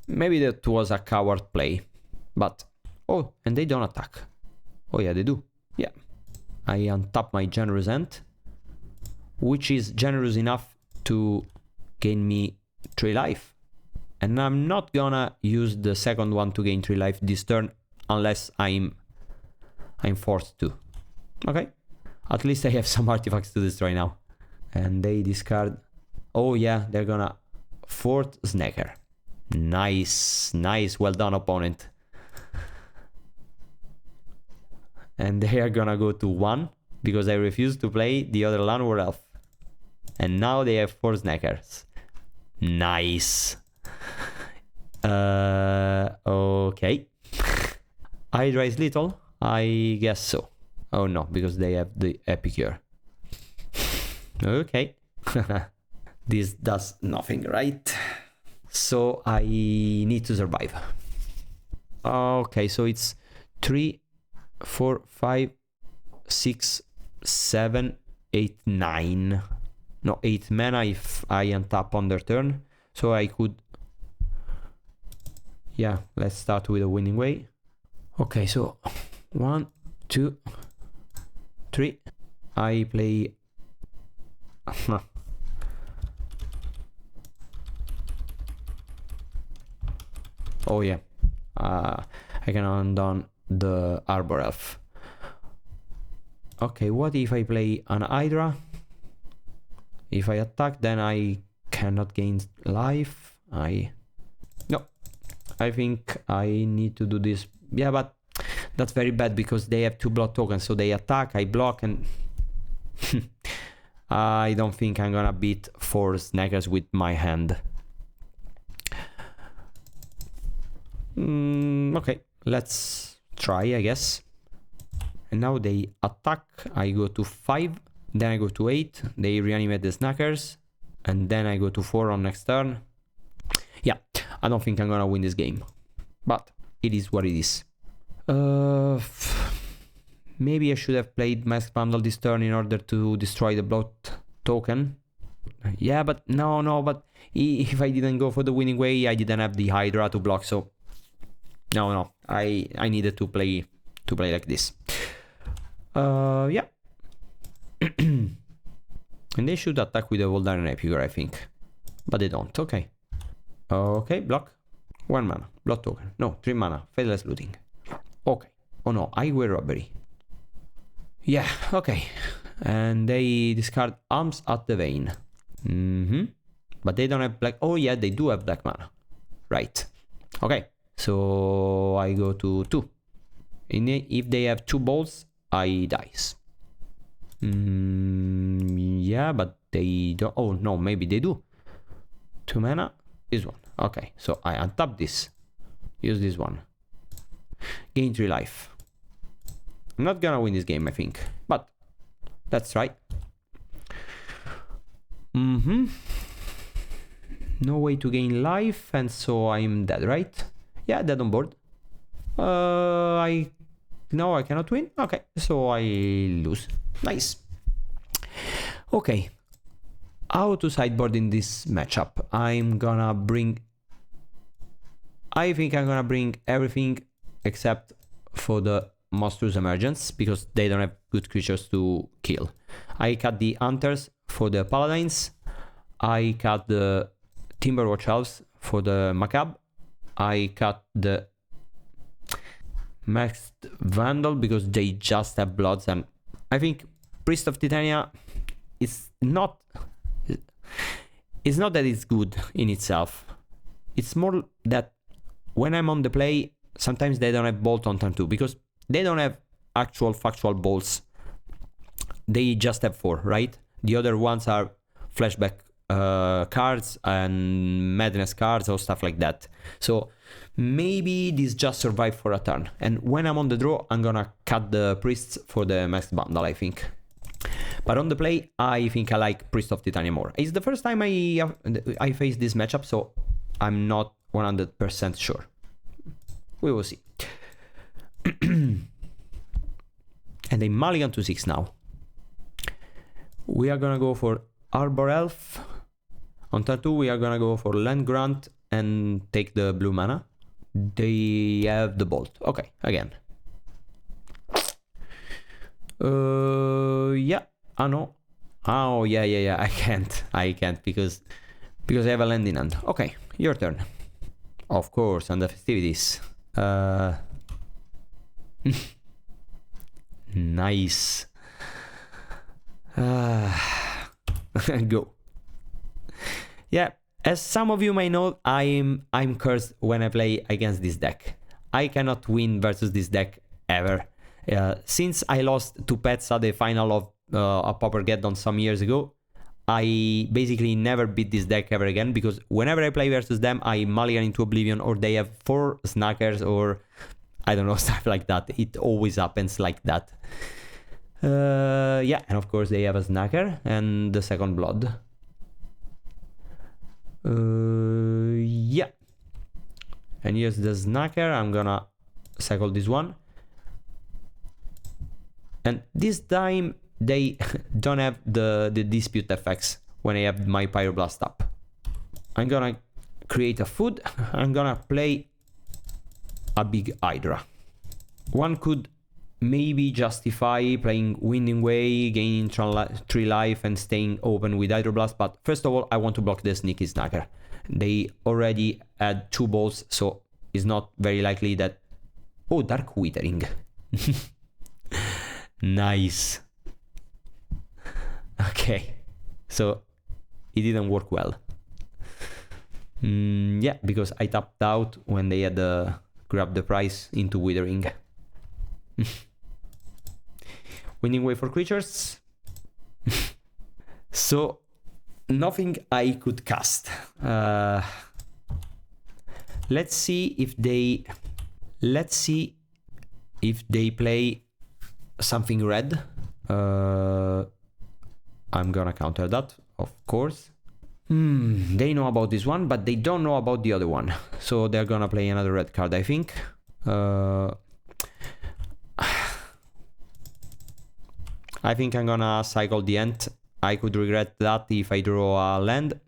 Maybe that was a coward play. But, oh, and they don't attack. Oh yeah, they do. Yeah. I untap my Generous Ant, which is generous enough to gain me 3 life. And I'm not gonna use the second one to gain 3 life this turn unless I'm forced to. Okay. At least I have some artifacts to destroy now. And they discard. Oh yeah, they're gonna 4th Snacker. Nice, nice, well done opponent. And they are gonna go to 1 because I refuse to play the other Landward Elf. And now they have 4 Snackers. Nice. Okay. Hydra is little? I guess so. Oh no, because they have the Epicure. Okay. This does nothing, right? So I need to survive. Okay, so it's 3, 4, 5, 6, 7, 8, 9. No, 8 mana if I untap on their turn. So I could... Yeah, let's start with a winning way. Okay, so 1, 2, 3. I play... Oh yeah, I can undone the Arbor Elf. Okay, what if I play an Hydra? If I attack, then I cannot gain life. No, I think I need to do this. Yeah, but that's very bad because they have 2 block tokens, so they attack, I block, and I don't think I'm gonna beat 4 Snackers with my hand. Okay, let's try, I guess. And now they attack. I go to 5, then I go to 8. They reanimate the Snackers, and then I go to 4 on next turn. Yeah, I don't think I'm gonna win this game, but it is what it is. Maybe I should have played Mask Bundle this turn in order to destroy the block token. Yeah, but no, but if I didn't go for the winning way, I didn't have the Hydra to block, so no, I needed to play like this. Yeah. And they should attack with the Voldaren Epicure, I think, but they don't. Okay, block. 1 mana, block token. No, 3 mana, Faithless Looting. Okay. Oh no, Highway Robbery. Yeah, okay. And they discard Arms at the Vein. But they don't have black. Oh yeah, they do have black mana. Right. Okay. So I go to 2. If they have 2 bolts, I dies. Yeah, but they don't. Oh no, maybe they do. 2 mana. This one. Okay, so I untap this. Use this one. Gain 3 life. I'm not gonna win this game, I think, but let's try. No way to gain life, and so I'm dead, right? Yeah, dead on board. No, I cannot win. Okay, so I lose. Nice. Okay. How to sideboard in this matchup? I think I'm gonna bring everything except for the Monstrous Emergence, because they don't have good creatures to kill. I cut the Hunters for the Paladins. I cut the Timberwatch Elves for the Macabre. I cut the Maxed Vandal because they just have Bloods, and I think Priest of Titania is not... It's not that it's good in itself. It's more that when I'm on the play, sometimes they don't have bolt on turn 2 because they don't have actual factual bolts. They just have 4, right? The other ones are flashback cards and madness cards or stuff like that. So maybe this just survive for a turn. And when I'm on the draw, I'm gonna cut the priests for the masked bundle, I think. But on the play, I think I like Priest of Titania more. It's the first time I face this matchup, so I'm not 100% sure. We will see. And a mulligan to 6 now. We are gonna go for Arbor Elf. On turn 2 we are gonna go for Land Grant and take the blue mana. They have the Bolt. Okay, again. Yeah. Oh no. Oh yeah. I can't because I have a land in hand. Okay, your turn. Of course, and the festivities. Nice. Go. Yeah, as some of you may know, I'm cursed when I play against this deck. I cannot win versus this deck ever. Since I lost to Pets at the final of a Paupergeddon some years ago, I basically never beat this deck ever again, because whenever I play versus them, I mulligan into Oblivion, or they have 4 Snackers, or I don't know, stuff like that. It always happens like that. Yeah, and of course they have a Snacker and the Second Blood. Yeah. And here's the Snacker. I'm gonna cycle this one. And this time they don't have the dispute effects when I have my Pyroblast up. I'm gonna create a food. I'm gonna play a big Hydra. One could maybe justify playing Winding Way, gaining 3 life and staying open with Hydroblast, but first of all I want to block the Sneaky Snacker. They already had 2 balls, so it's not very likely that... Oh, Dark Withering. Nice. Okay, so it didn't work well. Yeah, because I tapped out when they had grabbed the prize into Withering. Winding Way for creatures. So nothing I could cast. Let's see if they play something red. I'm gonna counter that, of course. They know about this one, but they don't know about the other one. So they're gonna play another red card, I think. I think I'm gonna cycle the Ent. I could regret that if I draw a land.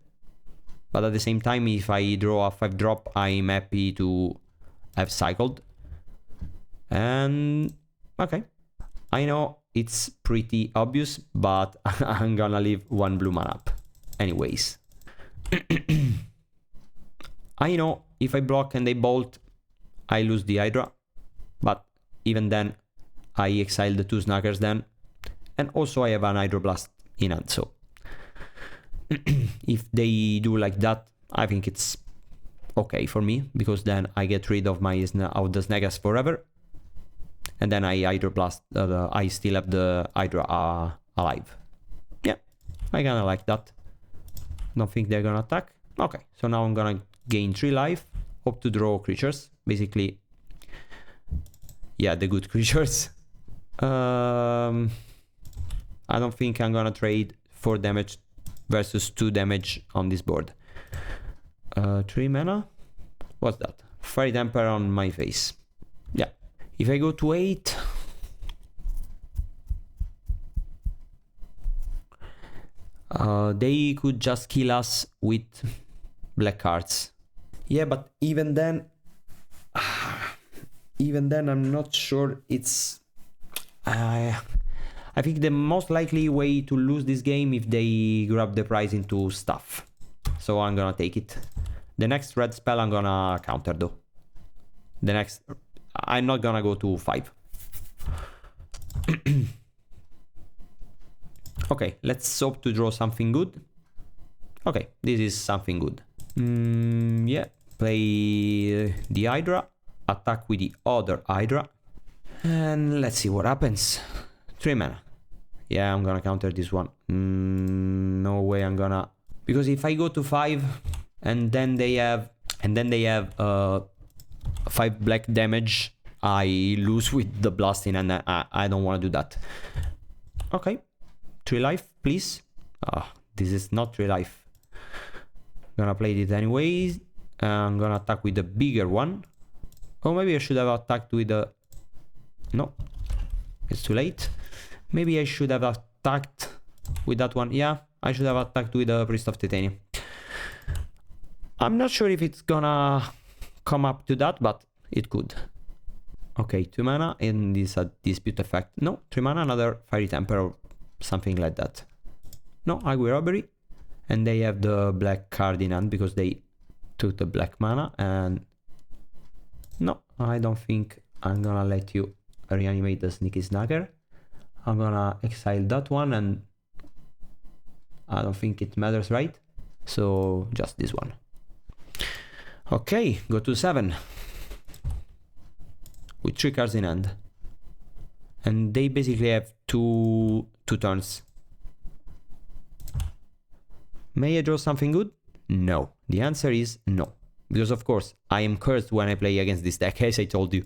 But at the same time, if I draw a 5-drop, I'm happy to have cycled. And... okay. I know it's pretty obvious, but I'm gonna leave 1 blue mana up. Anyways. I know if I block and they bolt, I lose the Hydra. But even then, I exile the 2 Snackers then. And also I have an Hydroblast in hand, so... if they do like that, I think it's okay for me, because then I get rid of the Snackers forever. And then I Hydroblast, I still have the Hydra alive. Yeah, I kinda like that. Don't think they're gonna attack. Okay, so now I'm gonna gain 3 life. Hope to draw creatures. Basically, yeah, the good creatures. I don't think I'm gonna trade 4 damage versus 2 damage on this board. 3 mana? What's that? Fairy Temper on my face. Yeah. If I go to 8... they could just kill us with black cards. Yeah, but even then... I'm not sure it's... I think the most likely way to lose this game if they grab the prize into stuff. So I'm gonna take it. The next red spell I'm gonna counter though. The next... I'm not gonna go to 5. Okay, let's hope to draw something good. Okay, this is something good. Yeah, play the Hydra. Attack with the other Hydra. And let's see what happens. 3 mana. Yeah, I'm gonna counter this one. No way I'm gonna... because if I go to 5 and then they have 5 black damage, I lose with the blasting, and I don't want to do that. Okay, 3 life, please. This is not 3 life. Gonna play it anyways. I'm gonna attack with the bigger one. Or maybe I should have attacked with the... No, it's too late. Maybe I should have attacked with that one. Yeah, I should have attacked with the Priest of Titania. I'm not sure if it's gonna come up to that, but it could. Okay, 2 mana and this a dispute effect. No, 3 mana, another Fiery Temper or something like that. No, Aggro Robbery. And they have the black card in hand because they took the black mana. And no, I don't think I'm gonna let you reanimate the Sneaky Snagger. I'm gonna exile that one, and I don't think it matters, right? So just this one. Okay, go to 7. With 3 cards in hand. And they basically have two turns. May I draw something good? No. The answer is no. Because of course, I am cursed when I play against this deck, as I told you.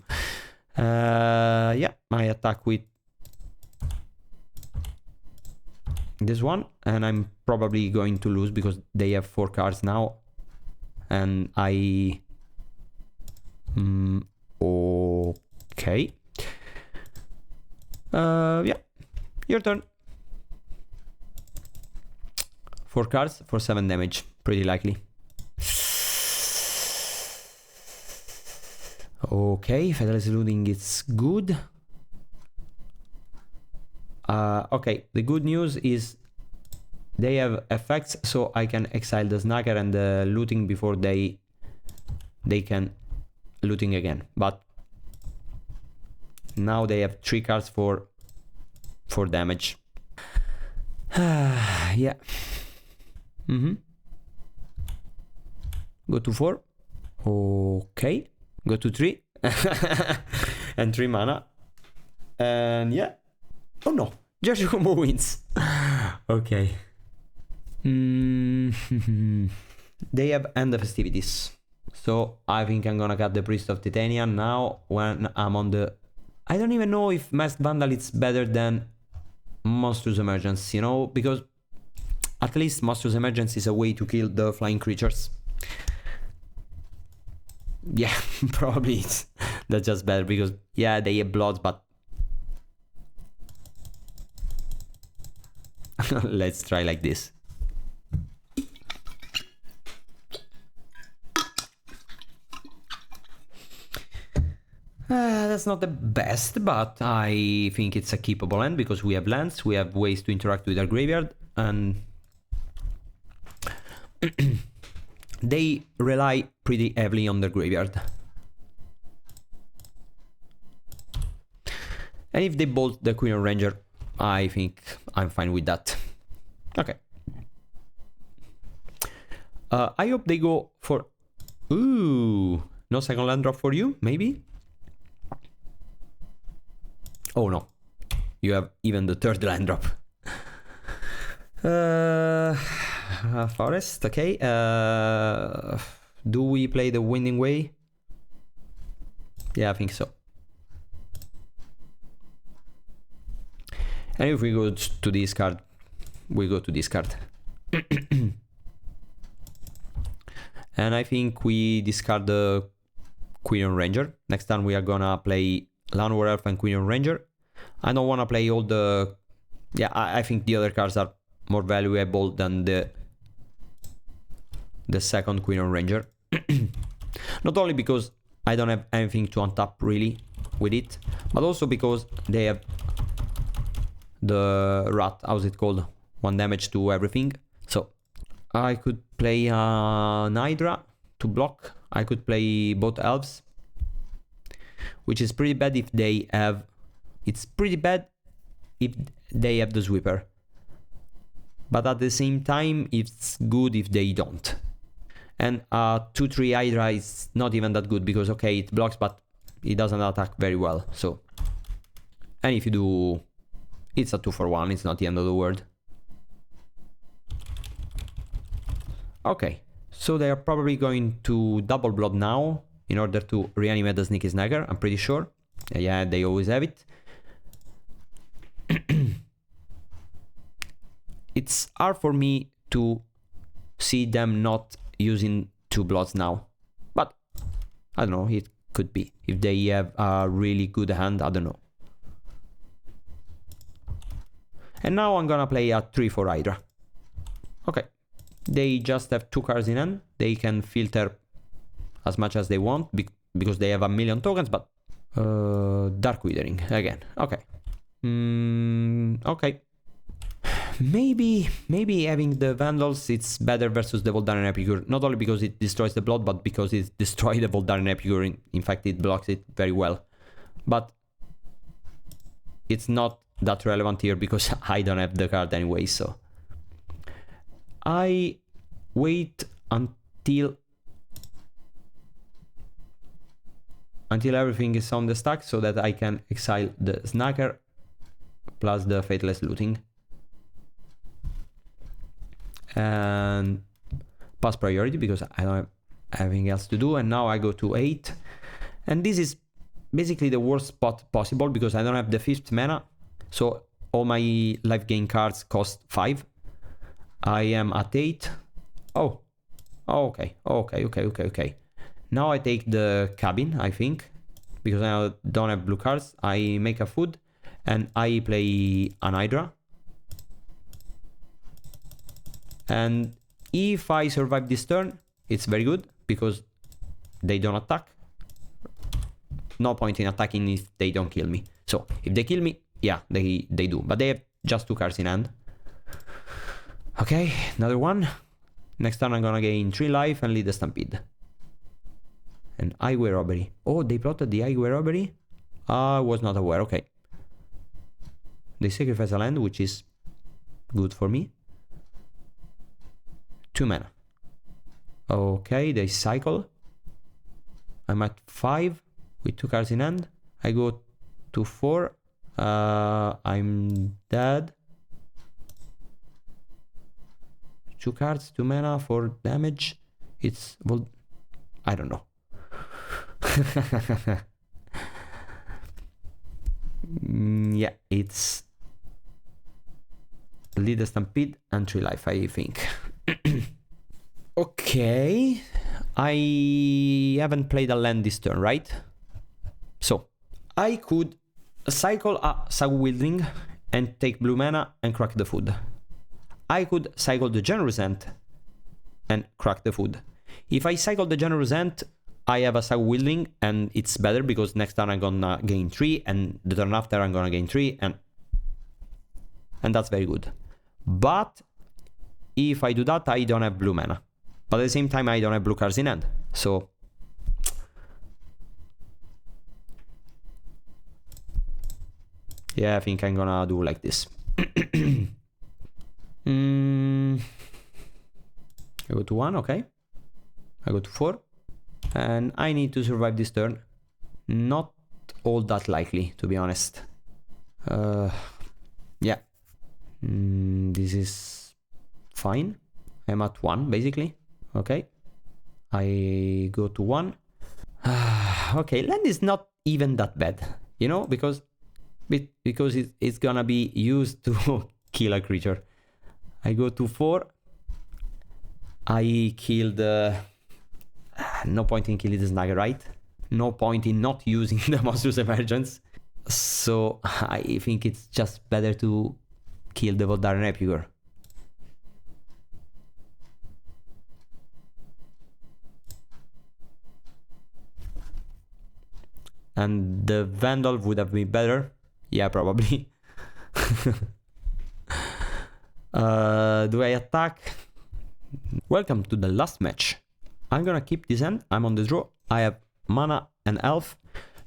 Yeah, I attack with this one, and I'm probably going to lose because they have 4 cards now. And I... okay. Yeah, your turn. 4 cards for 7 damage, pretty likely. Okay, Featherless Looting is good. Okay, the good news is they have effects, so I can exile the Snagger and the Looting before they can Looting again. But now they have 3 cards for damage. Yeah. Go to 4. Okay. Go to 3. And 3 mana. And yeah. Oh no. GiorgioCombo wins. Okay. They have End of Festivities. So I think I'm gonna cut the Priest of Titania now when I'm on the... I don't even know if Masked Vandal is better than Monstrous Emergence, you know, because at least Monstrous Emergence is a way to kill the flying creatures. Yeah, probably that's just better because, yeah, they have bloods, but... Let's try like this. That's not the best, but I think it's a keepable end because we have lands, we have ways to interact with our graveyard, and they rely pretty heavily on their graveyard. And if they bolt the Quirion Ranger, I think I'm fine with that. Okay. I hope they go for... Ooh, no second land drop for you, maybe? Oh no, you have even the 3rd land drop. Forest, okay. Do we play the Winding Way? Yeah, I think so. And if we go to this card, we go to this card. And I think we discard the Quirion Ranger. Next time we are gonna play Llanowar Elf and Quirion Ranger. I don't want to play all the... Yeah, I think the other cards are more valuable than the second Quirion Ranger. Not only because I don't have anything to untap really with it, but also because they have the Rat, how's it called? 1 damage to everything. So I could play an Hydra to block. I could play both Elves, which is pretty bad if they have... It's pretty bad if they have the Sweeper. But at the same time, it's good if they don't. And 2-3 Hydra is not even that good because, okay, it blocks, but it doesn't attack very well. So, and if you do... It's a 2-for-1, it's not the end of the world. Okay, so they are probably going to double blood now in order to reanimate the Sneaky Snagger, I'm pretty sure. Yeah, they always have it. It's hard for me to see them not using 2 bloods now. I don't know, it could be. If they have a really good hand, I don't know. And now I'm gonna play a 3-4 Hydra. Okay. They just have 2 cards in hand. They can filter as much as they want because they have a million tokens, but Dark Withering again. Okay. Okay. Maybe having the Vandals, it's better versus the Voldaren Epicure. Not only because it destroys the blood, but because it destroys the Voldaren Epicure. In fact, it blocks it very well. But it's not that relevant here because I don't have the card anyway, so I wait until everything is on the stack so that I can exile the Snacker plus the Faithless Looting and pass priority because I don't have anything else to do. And now I go to 8, and this is basically the worst spot possible because I don't have the 5th mana, so all my life gain cards cost 5. I am at 8. Oh, okay. Now I take the cabin, I think, because I don't have blue cards. I make a food and I play an Hydra. And if I survive this turn, it's very good because they don't attack. No point in attacking if they don't kill me. So if they kill me, yeah, they do. But they have just 2 cards in hand. Okay, another one. Next turn I'm gonna gain 3 life and lead the Stampede. And Highway Robbery. Oh, they plotted the Highway Robbery? I was not aware, okay. They sacrifice a land, which is good for me. 2 mana. Okay, they cycle. I'm at 5 with 2 cards in hand. I go to 4. I'm dead. 2 cards, 2 mana for damage. It's, well, I don't know. Yeah, it's lead the Stampede and 3 life, I think. Okay, I haven't played a land this turn, right? So I could cycle a Sagu Wildling and take blue mana and crack the food. I could cycle the Generous Ant and crack the food. If I cycle the Generous Ant, I have a Sagu Wildling and it's better because next turn I'm gonna gain 3 and the turn after I'm gonna gain 3 and that's very good. But if I do that, I don't have blue mana. But at the same time, I don't have blue cards in hand. So yeah, I think I'm gonna do like this. I go to 1, okay. I go to 4. And I need to survive this turn. Not all that likely, to be honest. Yeah. This is fine. I'm at 1, basically. Okay. I go to 1. Okay, land is not even that bad, you know, because it's gonna be used to kill a creature. I go to 4. I kill the... No point in killing the Snagger, right? No point in not using the Monstrous Emergence. So I think it's just better to kill the Voldaren Epicure. And the Vandal would have been better. Yeah, probably. Do I attack? Welcome to the last match. I'm gonna keep this hand. I'm on the draw. I have mana and elf.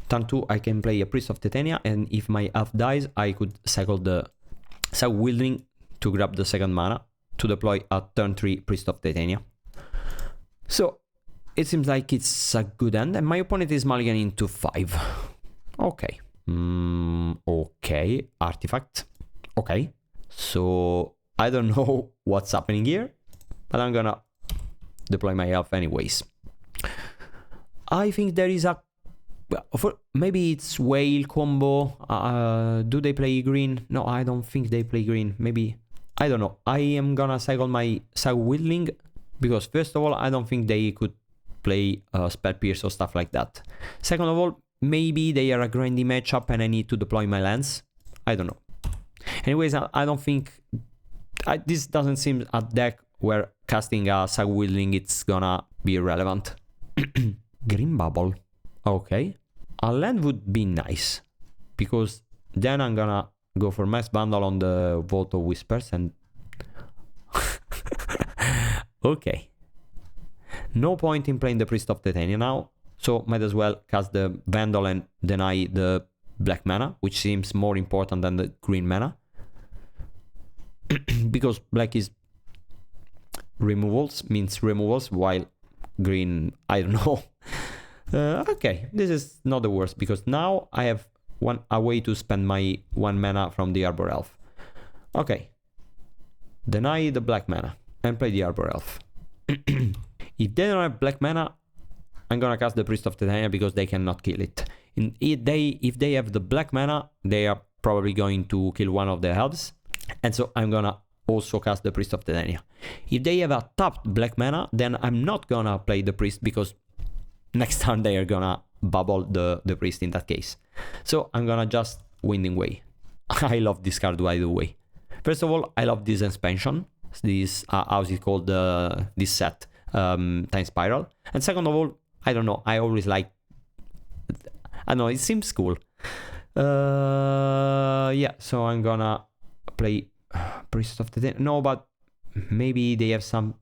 Turn 2, I can play a Priest of Titania, and if my elf dies, I could cycle the Sagu Wildling to grab the second mana to deploy a turn 3 Priest of Titania. So it seems like it's a good end, and my opponent is mulliganing into 5. Okay. Okay. Artifact. Okay. So I don't know what's happening here, but I'm gonna deploy my elf anyways. I think there is a... maybe it's whale combo. Do they play green? No, I don't think they play green. Maybe... I don't know. I am gonna cycle my Sagu Wildling because first of all, I don't think they could play Spell Pierce or stuff like that. Second of all, maybe they are a grindy matchup and I need to deploy my lands. I don't know. Anyways, I don't think... this doesn't seem a deck where casting a Sagu Wildling it's gonna be relevant. Green Bubble. Okay. A land would be nice, because then I'm gonna go for Mass Bundle on the Vault of Whispers and... Okay. No point in playing the Priest of Titania now, so might as well cast the Vandal and deny the black mana, which seems more important than the green mana. Because black is removals, means removals, while green, I don't know. Okay, this is not the worst, because now I have a way to spend my 1 mana from the Arbor Elf. Okay. Deny the black mana and play the Arbor Elf. If they don't have black mana, I'm gonna cast the Priest of Titania because they cannot kill it. If they have the black mana, they are probably going to kill one of the elves, and so I'm gonna also cast the Priest of Titania. If they have a tapped black mana, then I'm not gonna play the Priest because next turn they are gonna bubble the Priest in that case. So I'm gonna just Winding Way. I love this card, by the way. First of all, I love this expansion. This how's it called, this set, Time Spiral. And second of all, I don't know, I always like, I don't know, it seems cool. Yeah, so I'm gonna play Priest of the... No, but maybe they have some...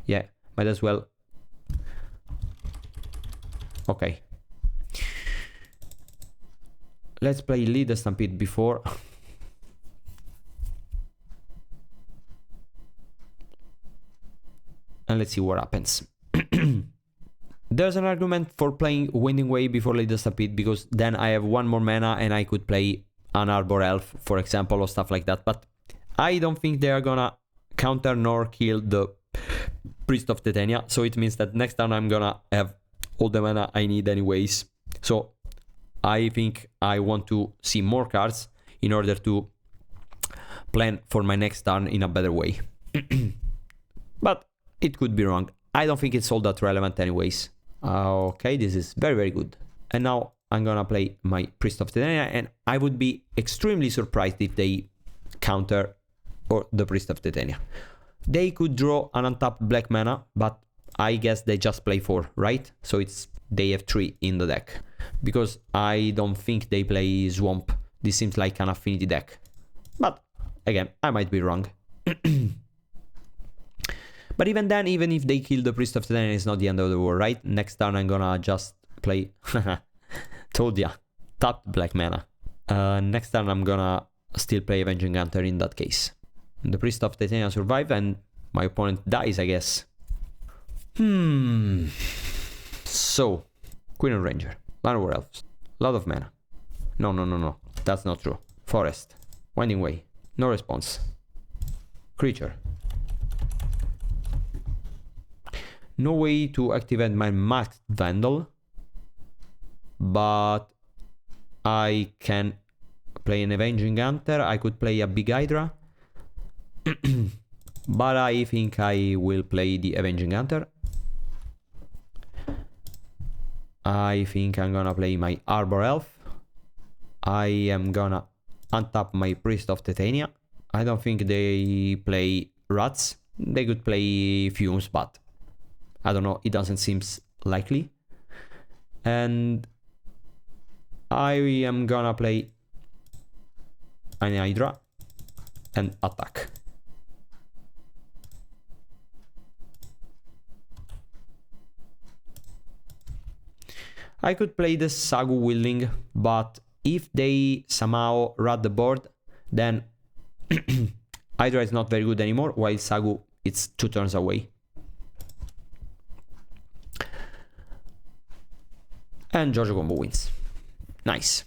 Yeah, might as well. Okay. Let's play Lead the Stampede before. And let's see what happens. There's an argument for playing Winding Way before Lead the Stampede, because then I have 1 more mana and I could play an Arbor Elf, for example, or stuff like that. But I don't think they are gonna counter nor kill the Priest of Titania. So it means that next turn I'm gonna have all the mana I need anyways. So I think I want to see more cards in order to plan for my next turn in a better way. But it could be wrong. I don't think it's all that relevant anyways. Okay, this is very, very good. And now I'm gonna play my Priest of Titania, and I would be extremely surprised if they counter or the Priest of Titania. They could draw an untapped black mana, but I guess they just play 4, right? So they have 3 in the deck. Because I don't think they play Swamp. This seems like an affinity deck. But again, I might be wrong. But even then, even if they kill the Priest of Titania, it's not the end of the world, right? Next turn I'm gonna just play... Told ya. Tapped black mana. Next turn I'm gonna still play Avenging Hunter in that case. The Priest of Titania survive and my opponent dies, I guess. So, Quirion Ranger. Llanowar Elves. Lot of mana. No. That's not true. Forest. Winding Way. No response. Creature. No way to activate my maxed Vandal, but I can play an Avenging Hunter. I could play a big Hydra, but I think I will play the Avenging Hunter. I think I'm gonna play my Arbor Elf. I am gonna untap my Priest of Titania. I don't think they play Rats. They could play Fumes, but I don't know, it doesn't seem likely. And I am gonna play an Hydra and attack. I could play the Sagu Wildling, but if they somehow rat the board, then Hydra is not very good anymore, while Sagu, it's 2 turns away. And GiorgioCombo wins. Nice.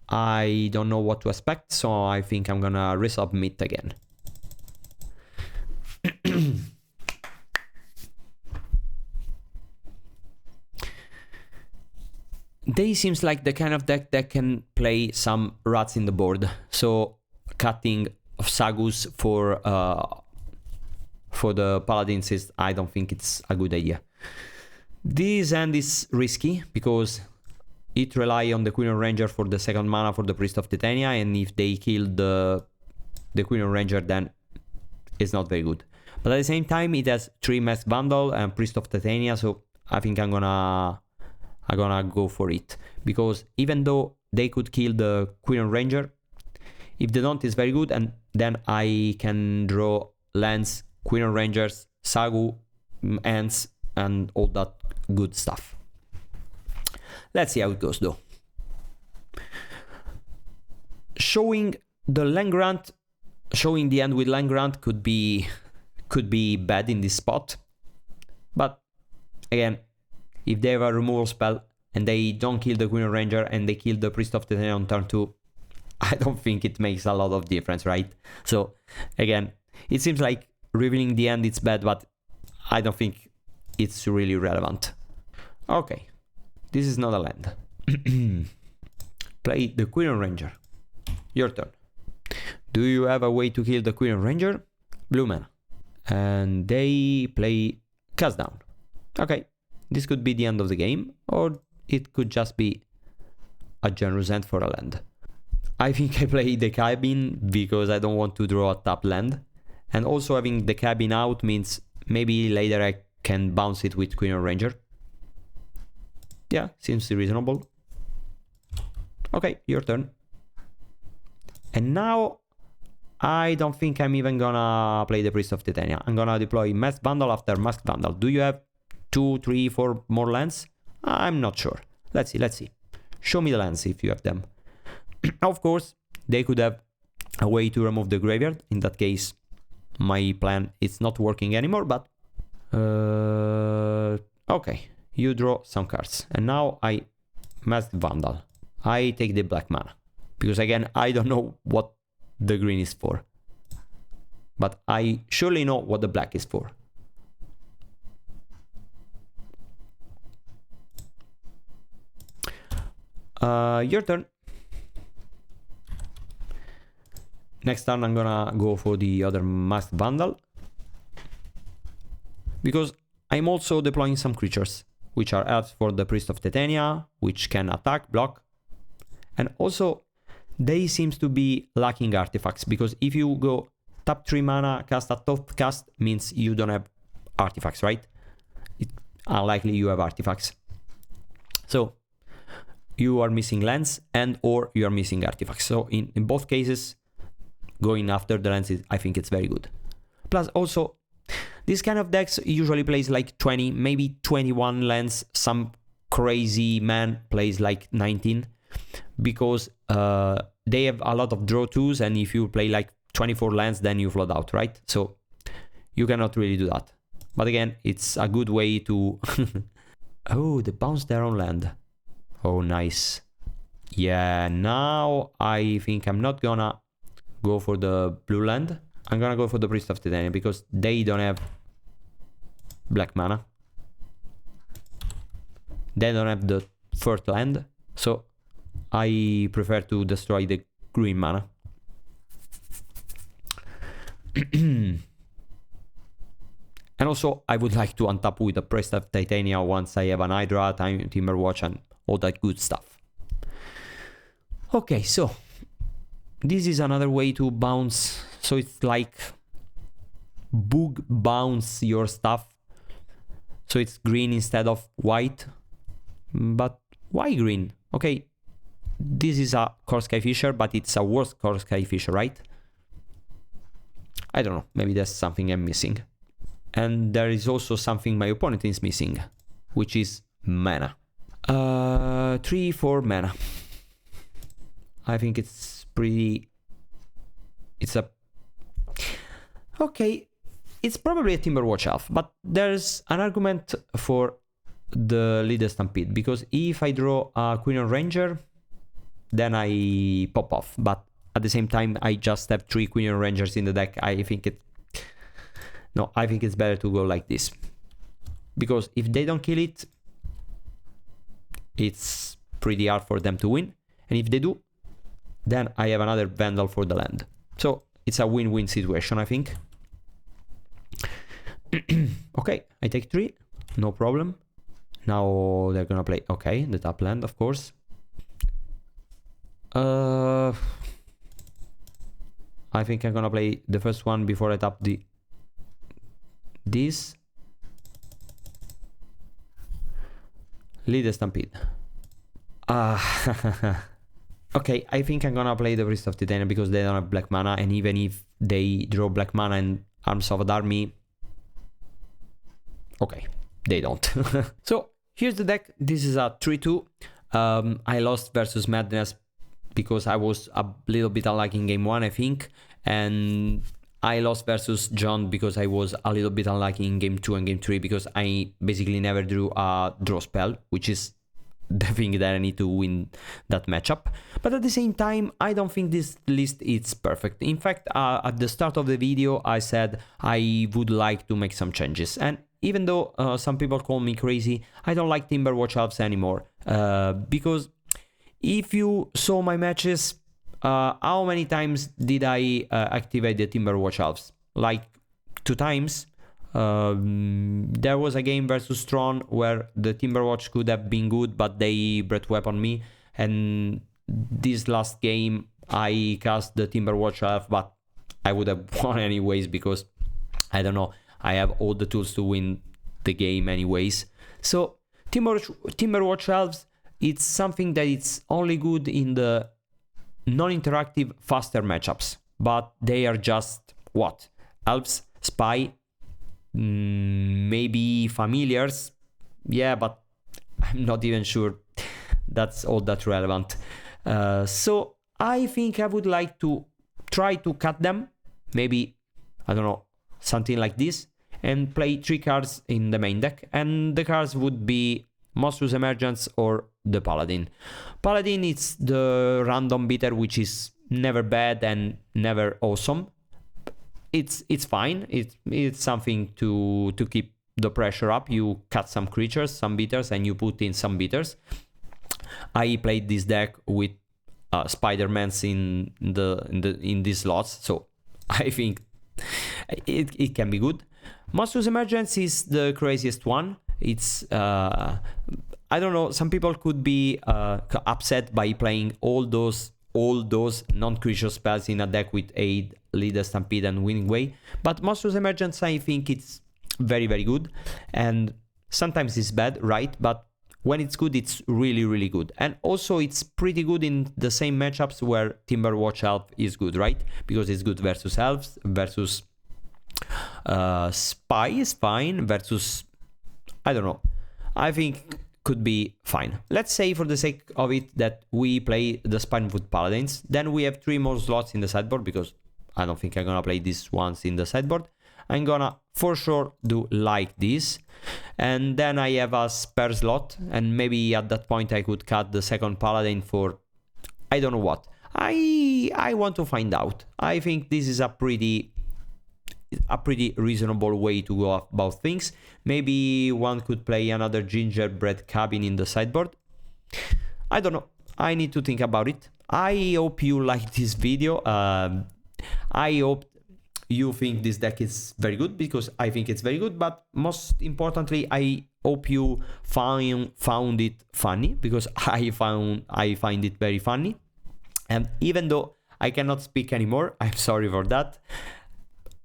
I don't know what to expect, so I think I'm gonna resubmit again. They seems like the kind of deck that can play some rats in the board. So cutting of Sagus for the Paladins is, I don't think it's a good idea. This hand is risky because it relies on the Quirion Ranger for the second mana for the Priest of Titania, and if they kill the Quirion Ranger, then it's not very good. But at the same time, it has 3 Mask Bundle and Priest of Titania, so I think I'm gonna go for it. Because even though they could kill the Quirion Ranger, if they don't, it's very good, and then I can draw lands, Quirion Rangers, Sagu, Ants, and all that good stuff. Let's see how it goes though. Showing the land grant, showing the end with land grant could be bad in this spot. But again, if they have a removal spell and they don't kill the Quirion Ranger and they kill the Priest of Titania on turn 2, I don't think it makes a lot of difference, right? So again, it seems like revealing the end it's bad, but I don't think it's really relevant. Okay, this is not a land. Play the Quirion Ranger. Your turn. Do you have a way to kill the Quirion Ranger? Blue mana. And they play Cast Down. Okay, this could be the end of the game, or it could just be a generous end for a land. I think I play the Cabin because I don't want to draw a tap land. And also having the Cabin out means maybe later I can bounce it with Quirion Ranger. Yeah, seems reasonable. Okay, your turn. And now I don't think I'm even gonna play the Priest of Titania. I'm gonna deploy Mask Bundle after Mask Bundle. Do you have 2, 3, 4 more lands? I'm not sure. Let's see. Show me the lands if you have them. Of course, they could have a way to remove the graveyard. In that case, my plan is not working anymore, but... okay, you draw some cards. And now I Mask Bundle. I take the black mana. Because again, I don't know what the green is for. But I surely know what the black is for. Your turn. Next turn I'm gonna go for the other Mask Bundle. Because I'm also deploying some creatures, which are elves for the Priest of Titania, which can attack, block. And also, they seems to be lacking artifacts, because if you go tap 3 mana, cast a top cast, means you don't have artifacts, right? It's unlikely you have artifacts. So, you are missing lands and or you are missing artifacts. So, in both cases, going after the lands, I think it's very good. Plus, also, this kind of decks usually plays like 20, maybe 21 lands. Some crazy man plays like 19. Because they have a lot of draw 2s, and if you play like 24 lands, then you flood out, right? So you cannot really do that. But again, it's a good way to... Oh, they bounce their own land. Oh, nice. Yeah, now I think I'm not gonna go for the blue land. I'm gonna go for the Priest of Titania, because they don't have black mana. They don't have the first land, so I prefer to destroy the green mana. And also, I would like to untap with the Priest of Titania once I have an Hydra, Timberwatch, and all that good stuff. Okay, so this is another way to bounce. So it's like bug bounce your stuff. So it's green instead of white. But why green? Okay, this is a Core Skyfisher, but it's a worse Core Skyfisher, right? I don't know, maybe there's something I'm missing. And there is also something my opponent is missing, which is mana. 3-4 mana. I think it's pretty... It's a... Okay, it's probably a Timberwatch Elf, but there's an argument for the leader Stampede, because if I draw a Quirion Ranger, then I pop off, but at the same time I just have 3 Quirion Rangers in the deck. I think it's better to go like this, because if they don't kill it, it's pretty hard for them to win, and if they do, then I have another Vandal for the land. So it's a win-win situation, I think. Okay, I take 3, no problem. Now they're gonna play, okay, the top land, of course. I think I'm gonna play the first one before I tap this. Lead the Stampede. Okay, I think I'm gonna play the Priest of Titania because they don't have black mana, and even if they draw black mana and Arms of an Army, okay, they don't. So here's the deck. This is a 3-2. I lost versus Madness because I was a little bit unlucky in game 1, I think, and I lost versus Jund because I was a little bit unlucky in game 2 and game 3 because I basically never drew a draw spell, which is the thing that I need to win that matchup. But at the same time, I don't think this list is perfect. In fact, at the start of the video, I said I would like to make some changes. And even though some people call me crazy, I don't like Timberwatch Elves anymore. Because if you saw my matches, how many times did I activate the Timberwatch Elves? Like 2 times. There was a game versus Tron where the Timberwatch could have been good, but they breath weapon me, and this last game I cast the Timberwatch Elf, but I would have won anyways because I don't know, I have all the tools to win the game anyways. So Timberwatch Elves, it's something that it's only good in the non-interactive faster matchups, but they are just what? Elves, Spy, maybe familiars, yeah, but I'm not even sure that's all that relevant. So I think I would like to try to cut them, maybe, I don't know, something like this, and play 3 cards in the main deck, and the cards would be Monstrous Emergence or the Paladin. Paladin is the random beater, which is never bad and never awesome. It's fine. It's something to keep the pressure up. You cut some creatures, some beaters, and you put in some beaters. I played this deck with Spider-Mans in these slots, so I think it can be good. Monstrous Emergence is the craziest one. It's I don't know. Some people could be upset by playing all those non-creature spells in a deck with Aid, Leader, Stampede, and Winning Way. But Monstrous Emergence, I think it's very, very good. And sometimes it's bad, right? But when it's good, it's really, really good. And also, it's pretty good in the same matchups where Timberwatch Elf is good, right? Because it's good versus Elves, versus Spy is fine, versus, I don't know. I think could be fine. Let's say for the sake of it that we play the Spinewood Paladins. Then we have 3 more slots in the sideboard because I don't think I'm gonna play these ones in the sideboard. I'm gonna for sure do like this. And then I have a spare slot, and maybe at that point I could cut the second Paladin for I don't know what. I want to find out. I think this is a pretty reasonable way to go about things. Maybe one could play another gingerbread cabin in the sideboard. I don't know. I need to think about it. I hope you like this video. I hope you think this deck is very good because I think it's very good. But most importantly, I hope you found it funny because I find it very funny. And even though I cannot speak anymore, I'm sorry for that.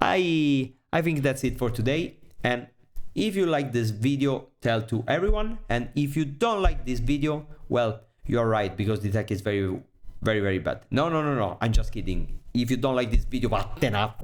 I think that's it for today, and if you like this video, tell to everyone, and if you don't like this video, well, you're right, because the deck is very, very, very bad. No, I'm just kidding. If you don't like this video, but then up.